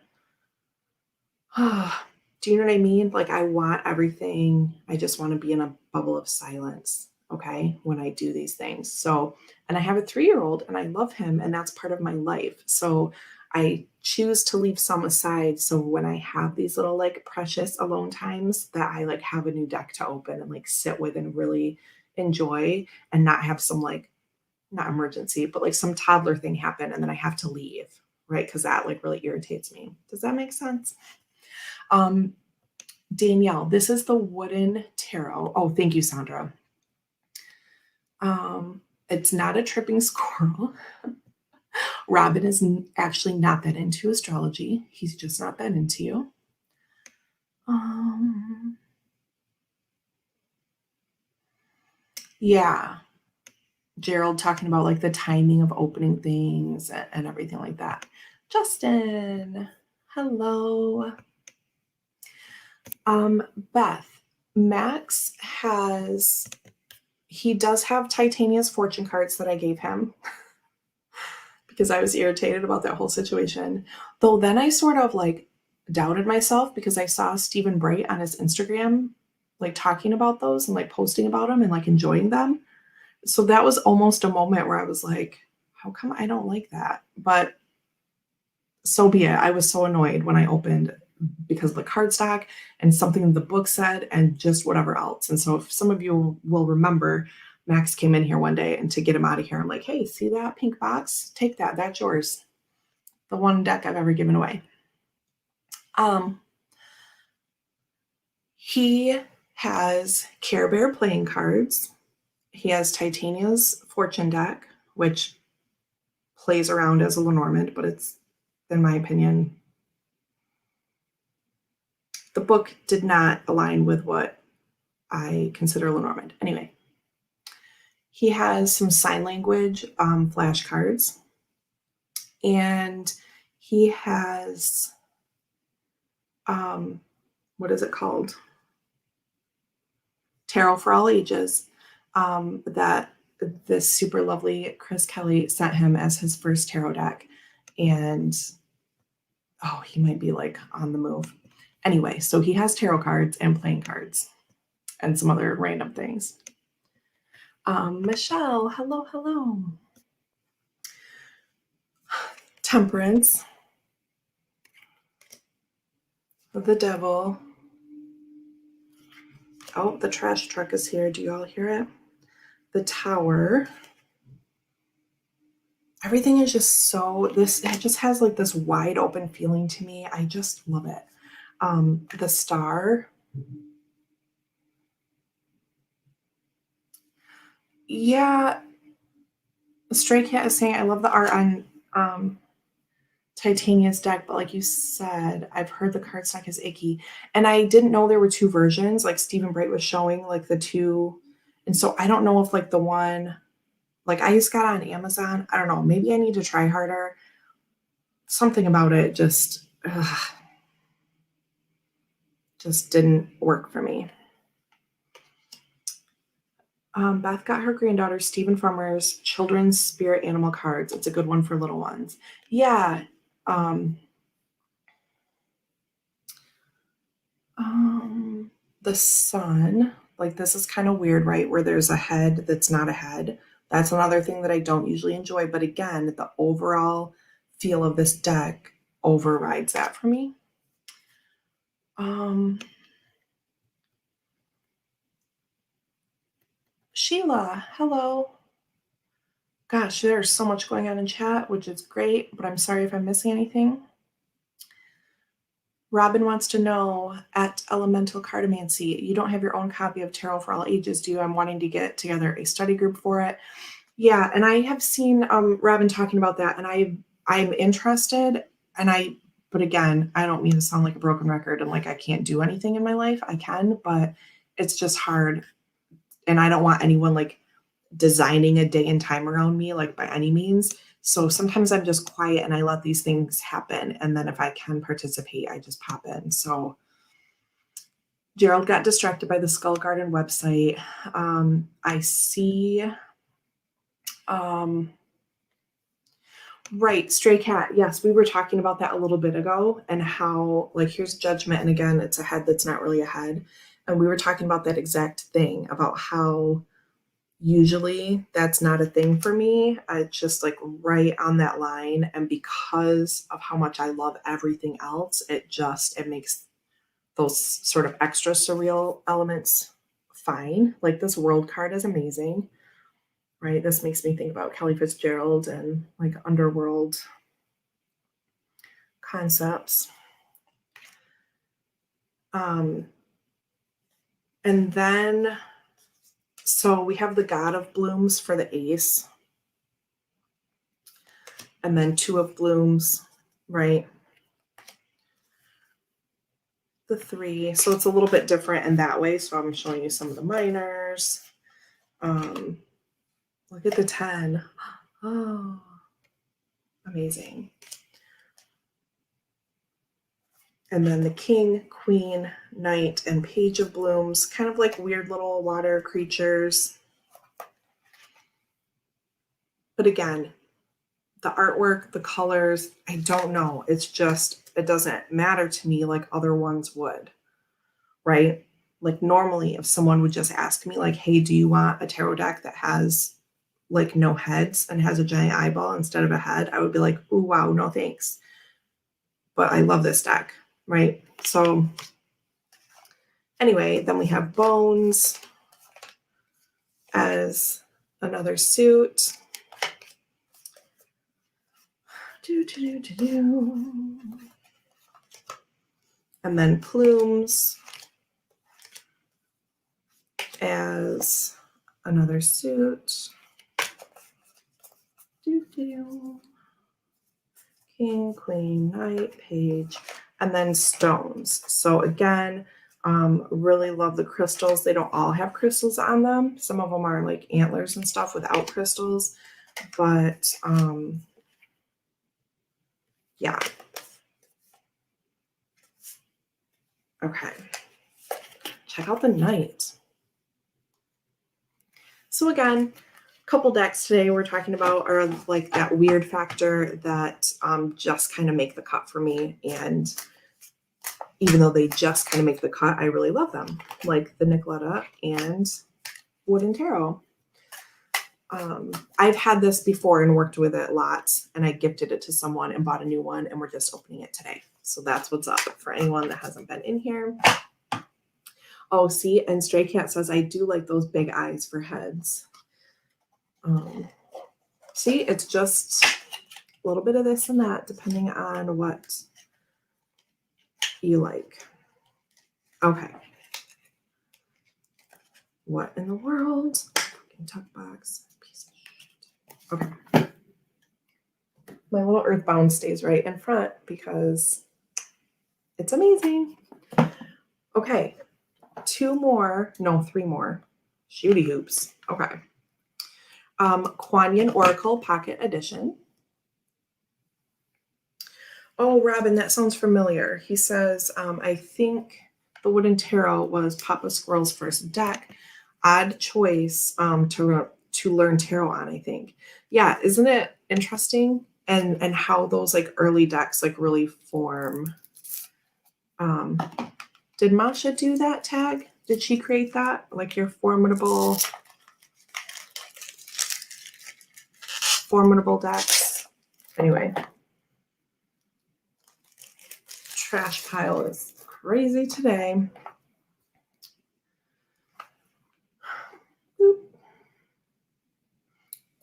Speaker 1: do you know what I mean? Like I want everything. I just want to be in a bubble of silence. Okay. When I do these things. So, and I have a 3-year-old and I love him and that's part of my life. So I choose to leave some aside. So when I have these little like precious alone times that I like have a new deck to open and like sit with and really enjoy and not have some like, not emergency, but like some toddler thing happen and then I have to leave. Right. Cause that like really irritates me. Does that make sense? Um, Danielle, this is the wooden tarot. Oh, thank you, Sandra. It's not a tripping squirrel. Robin is actually not that into astrology. He's just not that into you. Um, yeah. Gerald talking about like the timing of opening things and everything like that. Justin, hello. Beth, Max he does have Titania's fortune cards that I gave him because I was irritated about that whole situation. Though then I sort of like doubted myself because I saw Stephen Bright on his Instagram like talking about those and like posting about them and like enjoying them. So that was almost a moment where I was like, how come I don't like that? But so be it. I was so annoyed when I opened because of the cardstock and something the book said and just whatever else. And so if some of you will remember, Max came in here one day and to get him out of here, I'm like, hey, see that pink box? Take that. That's yours. The one deck I've ever given away. He has Care Bear playing cards. He has Titania's fortune deck, which plays around as a Lenormand, but it's, in my opinion, the book did not align with what I consider Lenormand. Anyway, he has some sign language flashcards, and he has what is it called? Tarot for All Ages. That this super lovely Chris Kelly sent him as his first tarot deck, and oh, he might be like on the move. Anyway, so he has tarot cards and playing cards and some other random things. Michelle, hello, hello. Temperance, the devil. Oh, the trash truck is here. Do you all hear it? The Tower. Everything is just so, it just has like this wide open feeling to me. I just love it. The Star. Yeah, Stray Cat is saying I love the art on Titania's deck, but like you said, I've heard the cardstock is icky. And I didn't know there were two versions. Like Stephen Bright was showing like the two. And so I don't know if like the one, like I just got on Amazon. I don't know. Maybe I need to try harder. Something about it just didn't work for me. Beth got her granddaughter Stephen Farmer's children's spirit animal cards. It's a good one for little ones. Yeah. The sun, like this is kind of weird, right? Where there's a head that's not a head. That's another thing that I don't usually enjoy. But again, the overall feel of this deck overrides that for me. Sheila, hello. Gosh, there's so much going on in chat, which is great, but I'm sorry if I'm missing anything. Robin wants to know, at Elemental Cartomancy, you don't have your own copy of Tarot for All Ages, do you? I'm wanting to get together a study group for it. Yeah, and I have seen Robin talking about that, and I'm interested, but again, I don't mean to sound like a broken record and like I can't do anything in my life. I can, but it's just hard, and I don't want anyone like designing a day and time around me, like by any means. So sometimes I'm just quiet and I let these things happen. And then if I can participate, I just pop in. So Gerald got distracted by the Skull Garden website. I see, right, Stray Cat. Yes, we were talking about that a little bit ago and how, like, here's Judgment. And again, it's a head that's not really a head. And we were talking about that exact thing about how usually that's not a thing for me. It's just like right on that line. And because of how much I love everything else, it makes those sort of extra surreal elements fine. Like this world card is amazing, right? This makes me think about Kelly Fitzgerald and like underworld concepts. And then, so we have the God of Blooms for the ace. And then Two of Blooms, right? The 3. So it's a little bit different in that way. So I'm showing you some of the minors. Look at the 10. Oh, amazing. And then the King, Queen, Knight, and Page of Blooms, kind of like weird little water creatures. But again, the artwork, the colors, I don't know. It's just, it doesn't matter to me like other ones would, right? Like normally if someone would just ask me like, hey, do you want a tarot deck that has like no heads and has a giant eyeball instead of a head? I would be like, oh, wow, no thanks. But I love this deck, right? So anyway, then we have Bones as another suit. And then Plumes as another suit. King, Queen, Knight, Page, and then Stones. So again, really love the crystals. They don't all have crystals on them. Some of them are like antlers and stuff without crystals, but yeah. Okay. Check out the Knight. So again, couple decks today we're talking about are like that weird factor that just kind of make the cut for me. And even though they just kind of make the cut, I really love them. Like the Nicoletta and Wooden Tarot. I've had this before and worked with it lots, and I gifted it to someone and bought a new one, and we're just opening it today. So that's what's up for anyone that hasn't been in here. Oh, see, and Stray Cat says, I do like those big eyes for heads. See, it's just a little bit of this and that, depending on what you like. Okay. What in the world? Fucking tuck box. Piece of shit. Okay. My little Earthbound stays right in front because it's amazing. Okay. 3 more. Shooty hoops. Okay. Kuan Yin Oracle Pocket Edition. Oh, Robin, that sounds familiar. He says, I think the Wooden Tarot was Papa Squirrel's first deck. Odd choice to learn tarot on, I think. Yeah, isn't it interesting? And how those like early decks like really form. Did Masha do that tag? Did she create that? Like your formidable formidable decks. Anyway, trash pile is crazy today. Boop.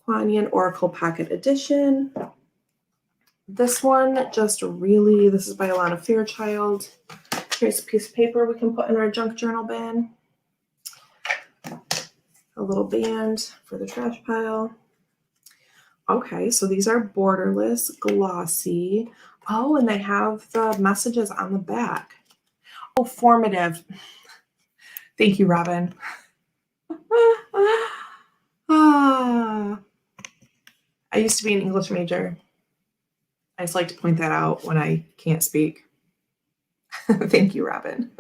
Speaker 1: Kuan Yin Oracle Pocket Edition. This one just really, this is by Alana Fairchild. Here's a piece of paper we can put in our junk journal bin. A little band for the trash pile. Okay, so these are borderless, glossy. Oh, and they have the messages on the back. Oh, formative. Thank you, Robin. I used to be an English major. I just like to point that out when I can't speak. Thank you, Robin.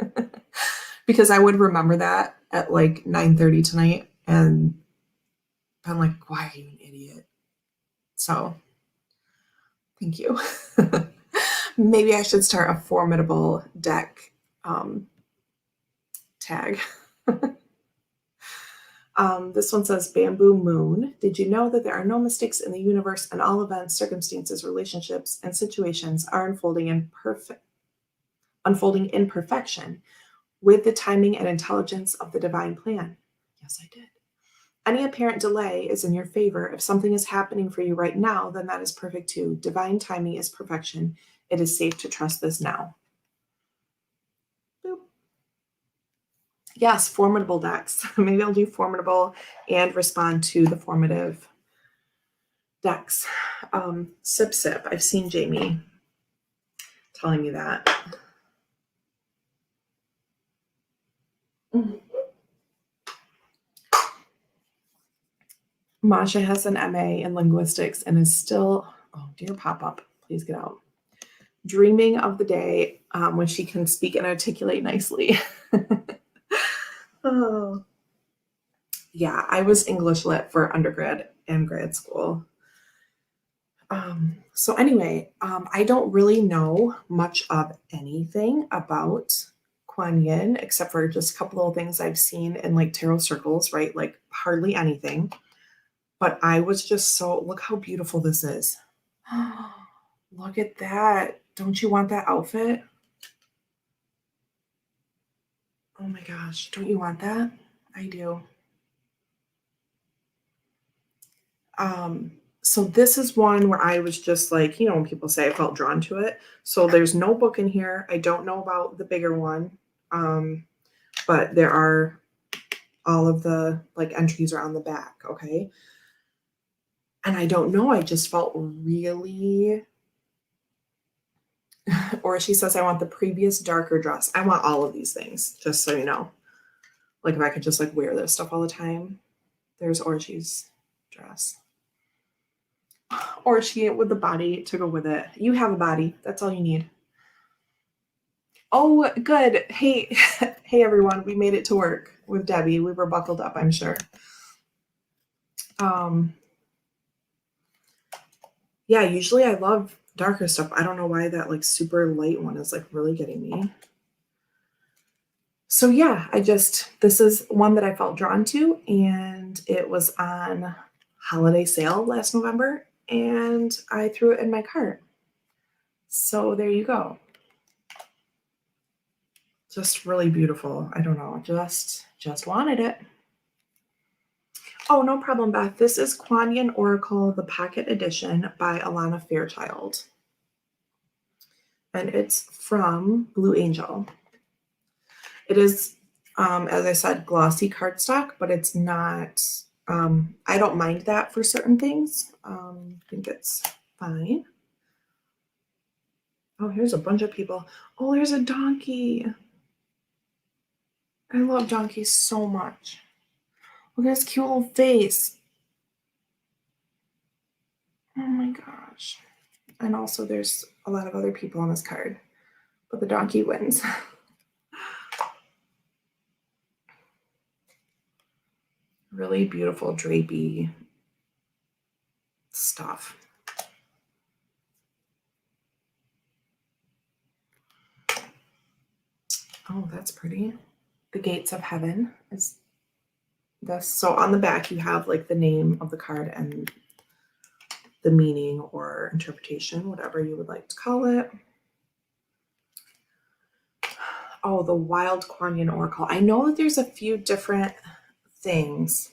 Speaker 1: Because I would remember that at like 9:30 tonight, and I'm like, why are you an idiot? So, thank you. Maybe I should start a formidable deck tag. This one says Bamboo Moon. Did you know that there are no mistakes in the universe, and all events, circumstances, relationships, and situations are unfolding in perfection with the timing and intelligence of the divine plan? Yes, I did. Any apparent delay is in your favor. If something is happening for you right now, then that is perfect too. Divine timing is perfection. It is safe to trust this now. Boop. Yes, formidable decks. Maybe I'll do formidable and respond to the formative decks. Sip Sip. I've seen Jamie telling me that. Masha has an MA in linguistics and is still, oh dear pop-up, please get out, dreaming of the day when she can speak and articulate nicely. Oh. Yeah, I was English lit for undergrad and grad school. So anyway, I don't really know much of anything about Kuan Yin except for just a couple little things I've seen in like tarot circles, right? Like hardly anything. But I was just so, look how beautiful this is. Look at that. Don't you want that outfit? Oh my gosh, don't you want that? I do. So this is one where I was just like, you know, when people say I felt drawn to it. So there's no book in here. I don't know about the bigger one. But there are all of the like entries are on the back, okay? And I don't know, I just felt really, or she says, I want the previous darker dress. I want all of these things, just so you know. Like if I could just like wear this stuff all the time. There's Orchie's dress. Orchie with the body to go with it. You have a body. That's all you need. Oh, good. Hey, hey everyone. We made it to work with Debbie. We were buckled up, I'm sure. Yeah, usually I love darker stuff. I don't know why that like super light one is like really getting me. So yeah, this is one that I felt drawn to, and it was on holiday sale last November, and I threw it in my cart. So there you go. Just really beautiful. I don't know, just wanted it. Oh, no problem, Beth. This is Kuan Yin Oracle, the Pocket Edition by Alana Fairchild. And it's from Blue Angel. It is, as I said, glossy cardstock, but it's not, I don't mind that for certain things. I think it's fine. Oh, here's a bunch of people. Oh, there's a donkey. I love donkeys so much. Look at his cute little face. Oh my gosh. And also there's a lot of other people on this card, but the donkey wins. Really beautiful drapey stuff. Oh, that's pretty. The Gates of Heaven is this. So on the back you have like the name of the card and the meaning or interpretation, whatever you would like to call it. Oh, the Wild Kuan Yin Oracle. I know that there's a few different things,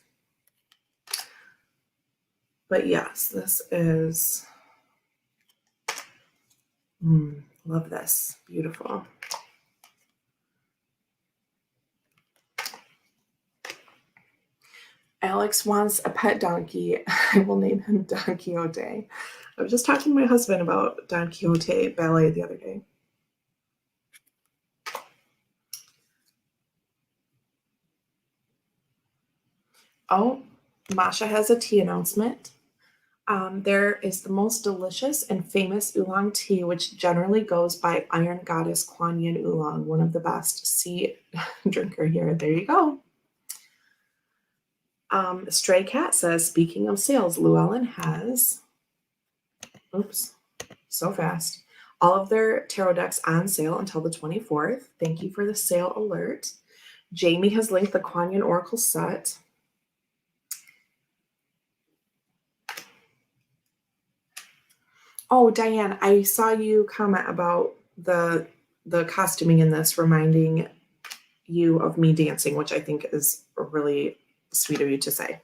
Speaker 1: but yes, this is, love this, beautiful. Alex wants a pet donkey. I will name him Don Quixote. I was just talking to my husband about Don Quixote ballet the other day. Oh, Masha has a tea announcement. There is the most delicious and famous oolong tea, which generally goes by Iron Goddess Kuan Yin Oolong, one of the best sea drinker here. There you go. Stray Cat says, speaking of sales, Llewellyn has, oops, so fast, all of their tarot decks on sale until the 24th. Thank you for the sale alert. Jamie has linked the Kuan Yin Oracle set. Oh, Diane, I saw you comment about the costuming in this reminding you of me dancing, which I think is really sweet of you to say.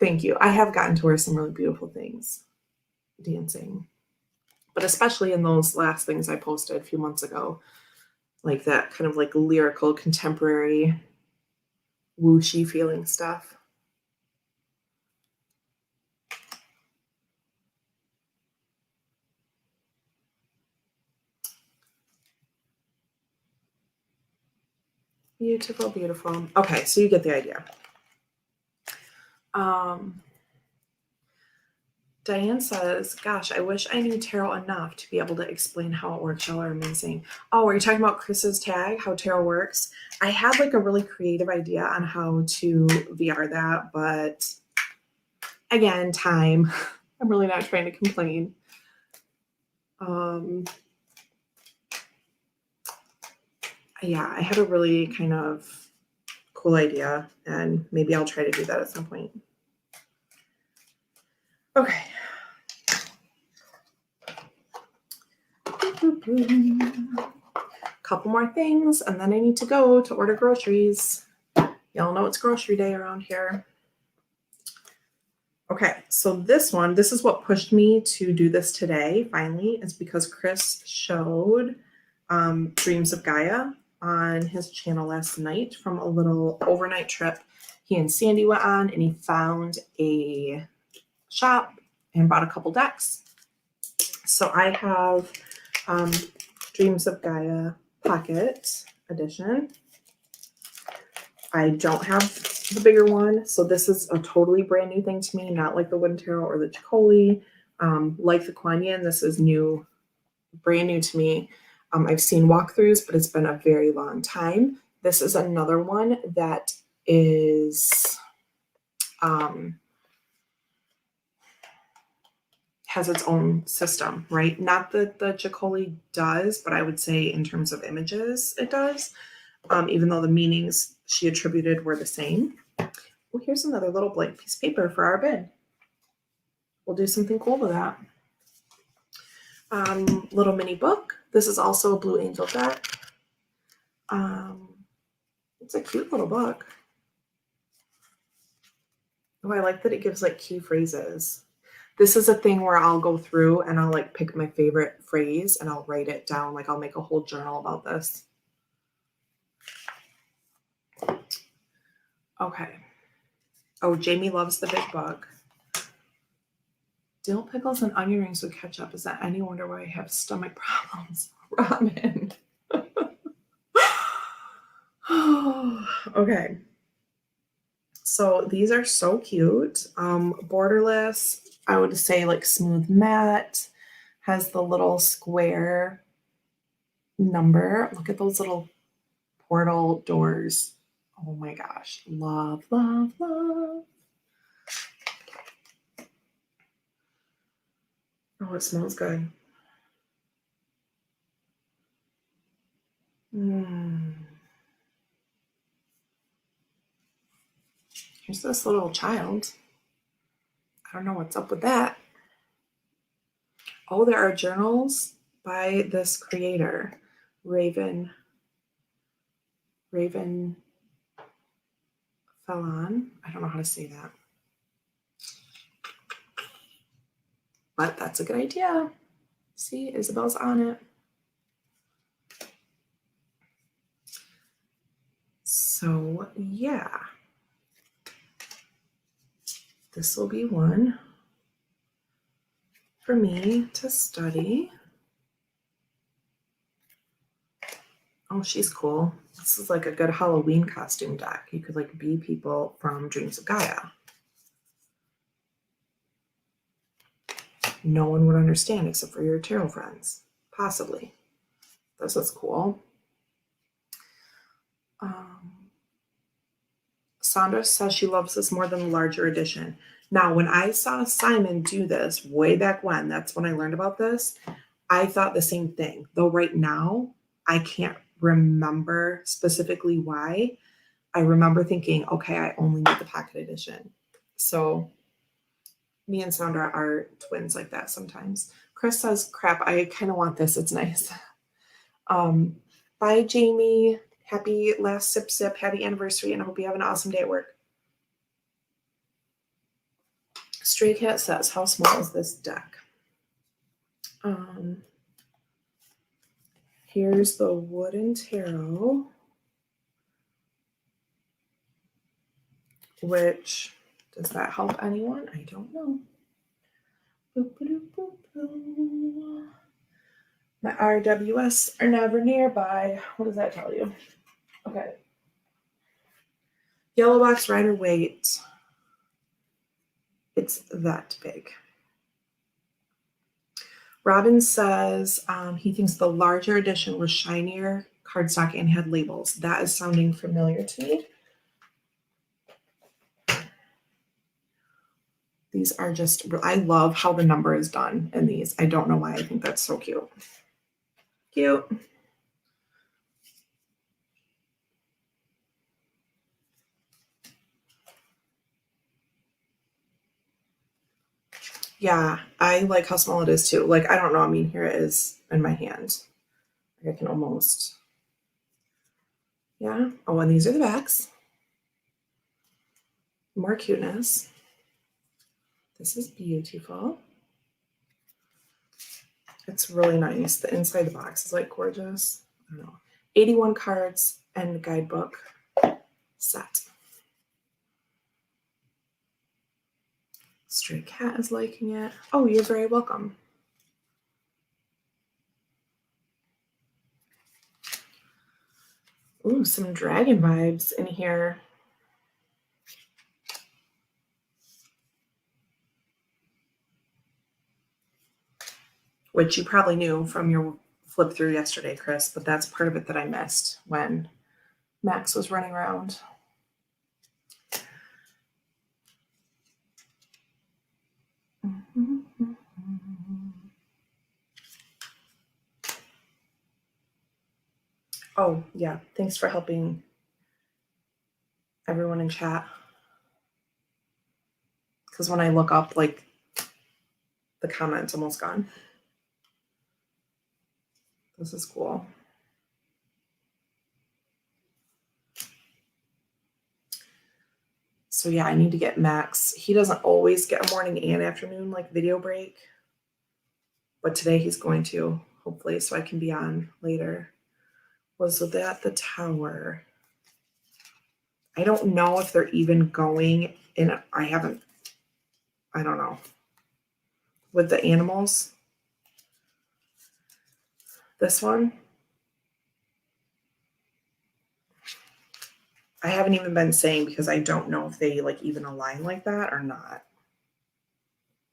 Speaker 1: Thank you. I have gotten to wear some really beautiful things dancing, but especially in those last things I posted a few months ago, like that kind of like lyrical, contemporary, whooshy feeling stuff. Beautiful, beautiful. Okay, so you get the idea. Diane says, gosh, I wish I knew tarot enough to be able to explain how it works. Y'all are amazing. Oh, are you talking about Chris's tag, how tarot works? I had like a really creative idea on how to VR that, but again, time. I'm really not trying to complain. Yeah, I had a really kind of cool idea, and maybe I'll try to do that at some point. Okay. Couple more things, and then I need to go to order groceries. Y'all know it's grocery day around here. Okay, so this is what pushed me to do this today, finally, is because Chris showed Dreams of Gaia on his channel last night from a little overnight trip he and Sandy went on, and he found a shop and bought a couple decks. So I have Dreams of Gaia Pocket Edition. I don't have the bigger one, so this is a totally brand new thing to me, not like the Wooden Tarot or the Chicoli. Like the Kuan Yin, this is new, brand new to me. I've seen walkthroughs, but it's been a very long time. This is another one that is has its own system, right? Not that the Chicoli does, but I would say in terms of images, it does. Even though the meanings she attributed were the same. Well, here's another little blank piece of paper for our bid. We'll do something cool with that. Little mini book. This is also a Blue Angel deck. It's a cute little book. Oh, I like that it gives like key phrases. This is a thing where I'll go through and I'll like pick my favorite phrase and I'll write it down. Like I'll make a whole journal about this. Okay. Oh, Jamie loves the big book. Dill pickles and onion rings with ketchup. Is that any wonder why I have stomach problems? Ramen. Okay. So these are so cute. Borderless, I would say like smooth matte, has the little square number. Look at those little portal doors. Oh my gosh. Love, love, love. Oh, it smells good. Here's this little child. I don't know what's up with that. Oh, there are journals by this creator, Raven Fallon. I don't know how to say that. But that's a good idea. See, Isabel's on it. So yeah, this will be one for me to study. Oh, she's cool. This is like a good Halloween costume deck. You could like be people from Dreams of Gaia. No one would understand except for your tarot friends. Possibly. This is cool. Sandra says she loves this more than the larger edition. Now, when I saw Simon do this way back when, that's when I learned about this, I thought the same thing. Though right now, I can't remember specifically why. I remember thinking, okay, I only need the pocket edition. So me and Sandra are twins like that sometimes. Chris says, crap, I kind of want this. It's nice. Bye, Jamie. Happy last sip. Happy anniversary, and I hope you have an awesome day at work. Stray Cat says, how small is this deck? Here's the wooden tarot, which, does that help anyone? I don't know. My RWS are never nearby. What does that tell you? Okay. Yellow box rider weight. It's that big. Robin says he thinks the larger edition was shinier cardstock and had labels. That is sounding familiar to me. These are just, I love how the number is done in these. I don't know why I think that's so cute. Cute. Yeah, I like how small it is too. Like, I don't know. I mean, here it is in my hand. I can almost, yeah. Oh, and these are the backs. More cuteness. This is beautiful. It's really nice. The inside of the box is like gorgeous. I don't know. 81 cards and guidebook set. Stray Cat is liking it. Oh, you're very welcome. Ooh, some dragon vibes in here. Which you probably knew from your flip through yesterday, Chris, but that's part of it that I missed when Max was running around. Oh, yeah. Thanks for helping everyone in chat. Because when I look up, like, the comment's almost gone. This is cool. So yeah, I need to get Max. He doesn't always get a morning and afternoon like video break, but today he's going to, hopefully, so I can be on later. Was that the tower? I don't know if they're even going in. I don't know. With the animals. This one. I haven't even been saying because I don't know if they like even align like that or not.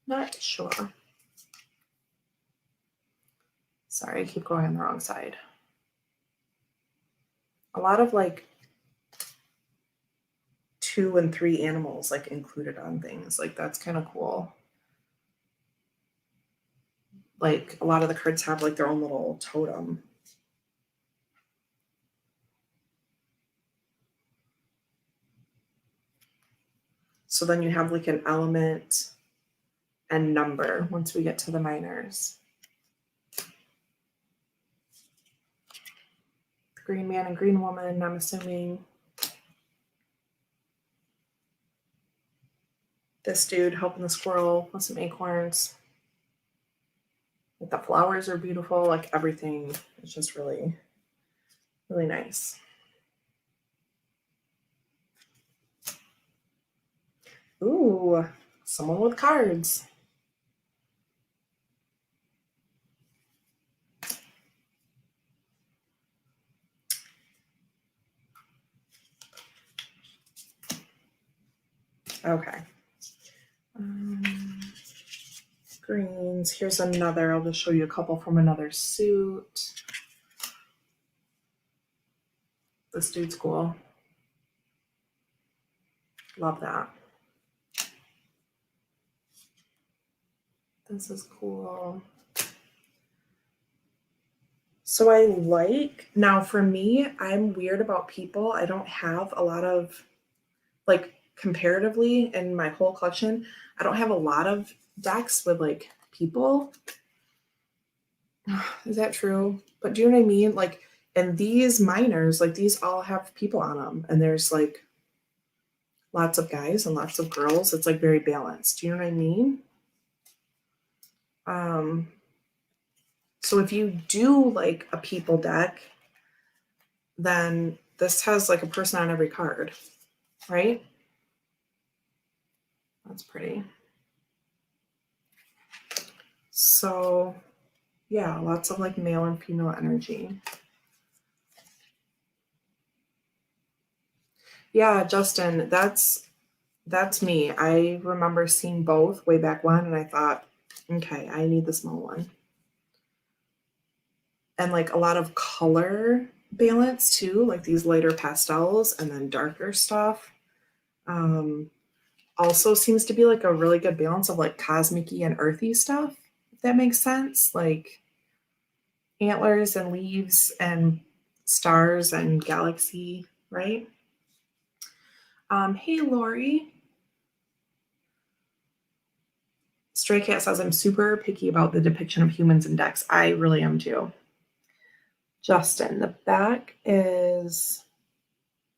Speaker 1: Not sure. Sorry, I keep going on the wrong side. A lot of like 2 and 3 animals like included on things. Like that's kind of cool. Like a lot of the cards have like their own little totem. So then you have like an element and number once we get to the minors. Green man and green woman, I'm assuming. This dude helping the squirrel with some acorns. Like the flowers are beautiful, like everything is just really, really nice. Ooh, someone with cards. Okay. Greens. Here's another. I'll just show you a couple from another suit. This dude's cool. Love that. This is cool. So I like, now for me, I'm weird about people. I don't have a lot of, like, comparatively in my whole collection, I don't have a lot of decks with like people. Is that true? But do you know what I mean? Like, and these minors, like these all have people on them, and there's like lots of guys and lots of girls. It's like very balanced. Do you know what I mean? So if you do like a people deck, then this has like a person on every card, right? That's pretty. So yeah, lots of like male and female energy. Yeah, Justin, that's me. I remember seeing both way back when, and I thought, okay, I need the small one. And like a lot of color balance too, like these lighter pastels and then darker stuff. Also seems to be like a really good balance of like cosmic-y and earthy stuff, if that makes sense. Like antlers and leaves and stars and galaxy, right? Hey, Lori. Stray Cat says, I'm super picky about the depiction of humans in decks. I really am too. Justin, the back is,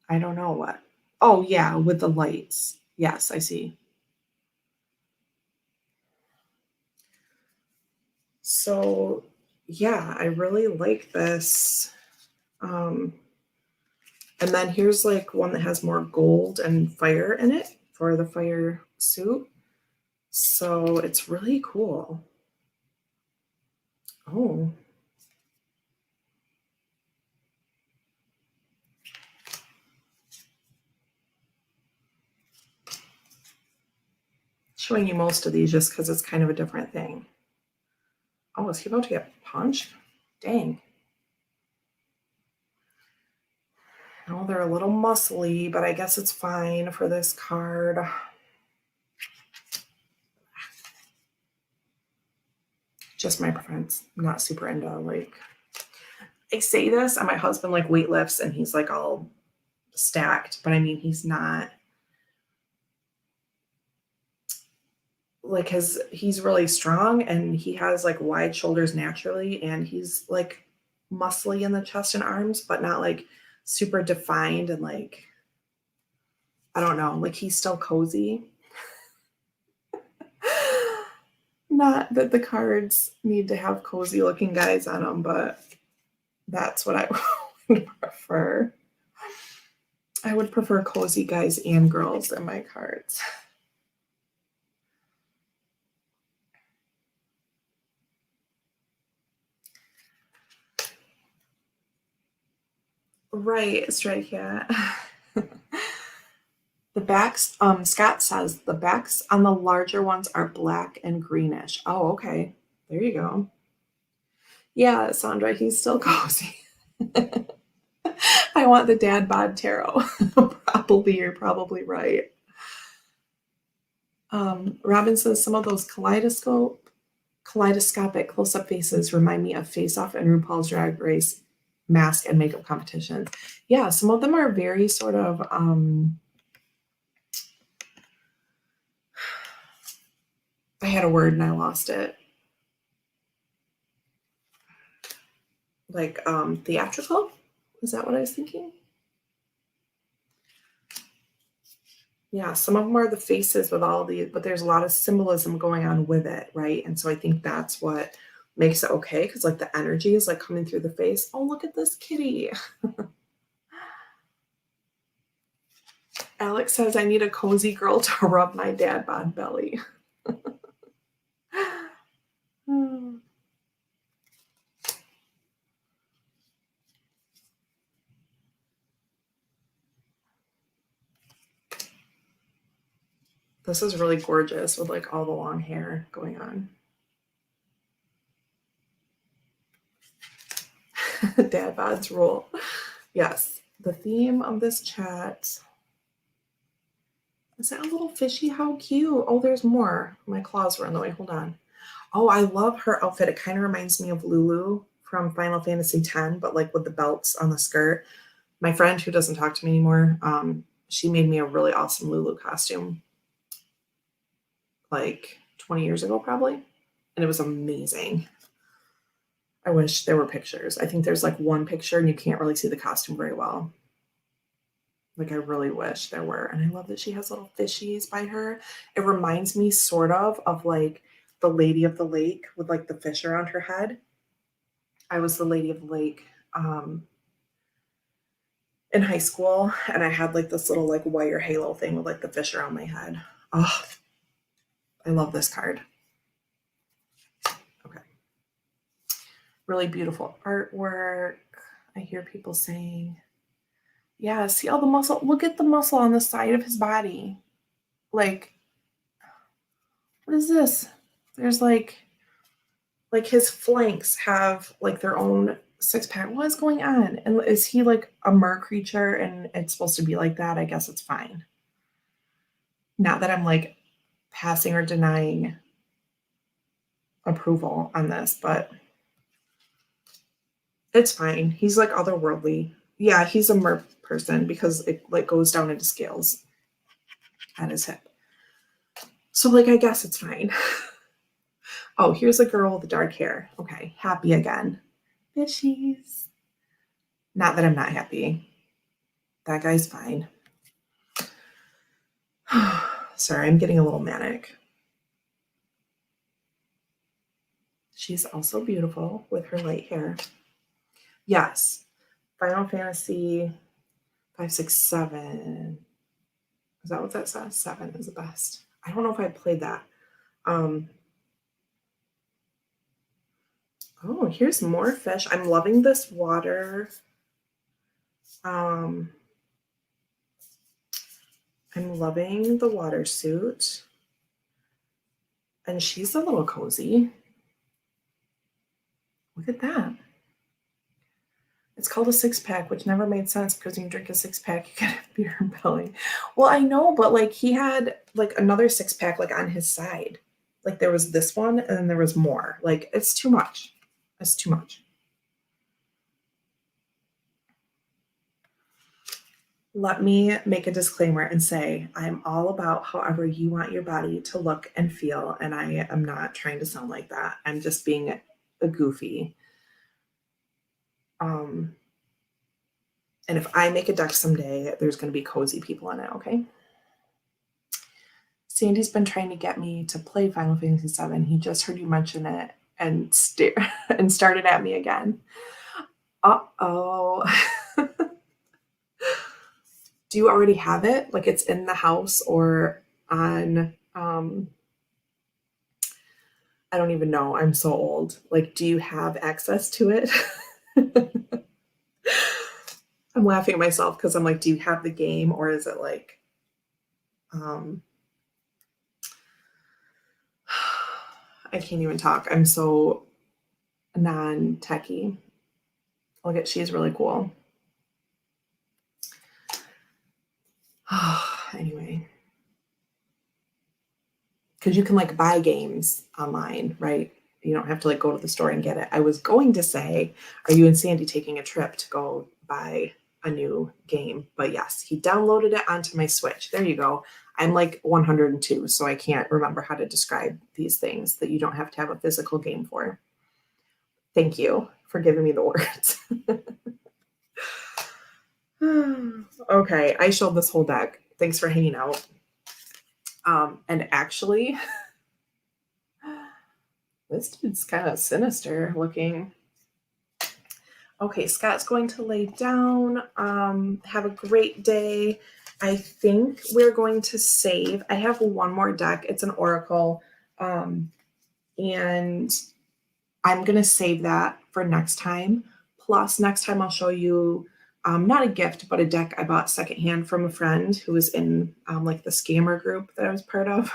Speaker 1: I don't know what. Oh, yeah, with the lights. Yes, I see. So, yeah, I really like this. And then here's like one that has more gold and fire in it for the fire suit. So it's really cool. Oh. Showing you most of these just because it's kind of a different thing. Oh, is he about to get punched? Dang. Oh, they're a little muscly, but I guess it's fine for this card. Just my preference. I'm not super into like, I say this and my husband like weight lifts and he's like all stacked, but I mean he's not like he's really strong and he has like wide shoulders naturally and he's like muscly in the chest and arms, but not like super defined and like I don't know, like he's still cozy. Not that the cards need to have cozy looking guys on them, but that's what I would prefer. I would prefer cozy guys and girls in my cards. Right, Stray Cat. The backs, Scott says the backs on the larger ones are black and greenish. Oh, okay. There you go. Yeah, Sandra, he's still cozy. I want the dad bod tarot. Probably, you're probably right. Robin says some of those kaleidoscopic close-up faces remind me of Face Off and RuPaul's Drag Race mask and makeup competitions. Yeah, some of them are very sort of I had a word and I lost it. Like theatrical? Is that what I was thinking? Yeah, some of them are the faces with all the, but there's a lot of symbolism going on with it, right? And so I think that's what makes it okay because like the energy is like coming through the face. Oh, look at this kitty. Alex says I need a cozy girl to rub my dad bod belly. This is really gorgeous with like all the long hair going on. Dad bods rule. Yes, the theme of this chat. Is that a little fishy? How cute. Oh, there's more. My claws were in the way. Hold on. Oh, I love her outfit. It kind of reminds me of Lulu from Final Fantasy X, but like with the belts on the skirt. My friend who doesn't talk to me anymore, she made me a really awesome Lulu costume like 20 years ago, probably. And it was amazing. I wish there were pictures. I think there's like one picture and you can't really see the costume very well. Like I really wish there were. And I love that she has little fishies by her. It reminds me sort of like the Lady of the Lake with like the fish around her head. I was the Lady of the Lake in high school and I had like this little like wire halo thing with like the fish around my head. Oh, I love this card. Okay. Really beautiful artwork. I hear people saying, yeah, see all the muscle. Look at the muscle on the side of his body. Like, what is this? There's like his flanks have like their own six pack. What is going on? And is he like a mer creature and it's supposed to be like that? I guess it's fine. Not that I'm like passing or denying approval on this, but it's fine. He's like otherworldly. Yeah, he's a mer person because it like goes down into scales at his hip. So like I guess it's fine. Oh, here's a girl with dark hair. Okay, happy again. Fishies. Not that I'm not happy. That guy's fine. Sorry, I'm getting a little manic. She's also beautiful with her light hair. Yes, Final Fantasy 5, 6, 7. Is that what that says? 7 is the best. I don't know if I played that. Oh, here's more fish. I'm loving this water. I'm loving the water suit. And she's a little cozy. Look at that. It's called a six pack, which never made sense because when you drink a six pack, you get a beer belly. Well, I know, but like he had like another six pack like on his side. Like there was this one and then there was more. Like it's too much. It's too much. Let me make a disclaimer and say I'm all about however you want your body to look and feel. And I am not trying to sound like that. I'm just being a goofy. And if I make a deck someday, there's going to be cozy people in it, okay? Sandy's been trying to get me to play Final Fantasy VII. He just heard you mention it and and started at me again. Uh-oh. Do you already have it? Like it's in the house or on I don't even know. I'm so old. Like, do you have access to it? I'm laughing at myself because I'm like, do you have the game or is it like I can't even talk. I'm so non-techie. Look at she's really cool. Anyway. Because you can like buy games online, right? You don't have to like go to the store and get it. I was going to say, are you and Sandy taking a trip to go buy a new game? But yes, he downloaded it onto my Switch. There you go. I'm like 102, so I can't remember how to describe these things that you don't have to have a physical game for. Thank you for giving me the words. Okay, I showed this whole deck. Thanks for hanging out. And actually, this dude's kind of sinister looking. Okay, Scott's going to lay down. Have a great day. I think we're going to save. I have one more deck. It's an oracle. And I'm going to save that for next time. Plus, next time I'll show you not a gift, but a deck I bought secondhand from a friend who was in like the scammer group that I was part of.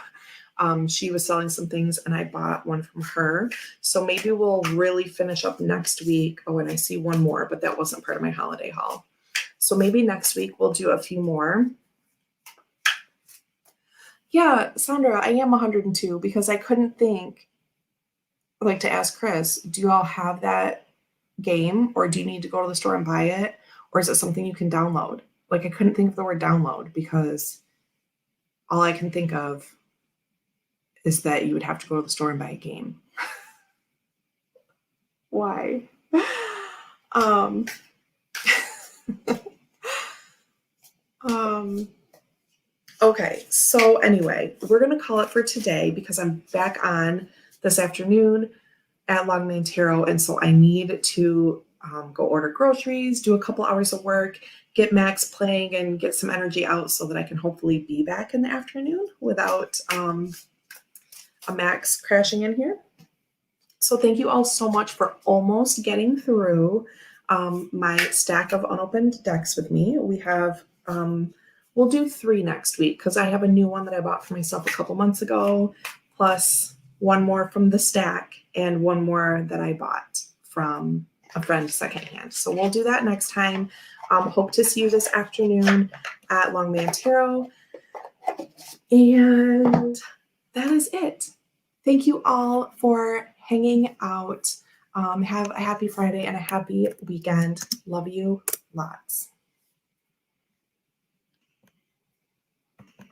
Speaker 1: She was selling some things and I bought one from her. So maybe we'll really finish up next week. Oh, and I see one more, but that wasn't part of my holiday haul. So maybe next week we'll do a few more. Yeah, Sandra, I am 102 because I couldn't think, like, to ask Chris, do you all have that game or do you need to go to the store and buy it? Or is it something you can download? Like, I couldn't think of the word download because all I can think of is that you would have to go to the store and buy a game. Why? Okay, so anyway, we're going to call it for today because I'm back on this afternoon at Longman Tarot, and so I need to go order groceries, do a couple hours of work, get Max playing, and get some energy out so that I can hopefully be back in the afternoon without a Max crashing in here. So thank you all so much for almost getting through my stack of unopened decks with me. We have, we'll do 3 next week because I have a new one that I bought for myself a couple months ago, plus one more from the stack and one more that I bought from a friend secondhand. So we'll do that next time. Hope to see you this afternoon at Longman Tarot. And that is it. Thank you all for hanging out. Have a happy Friday and a happy weekend. Love you lots.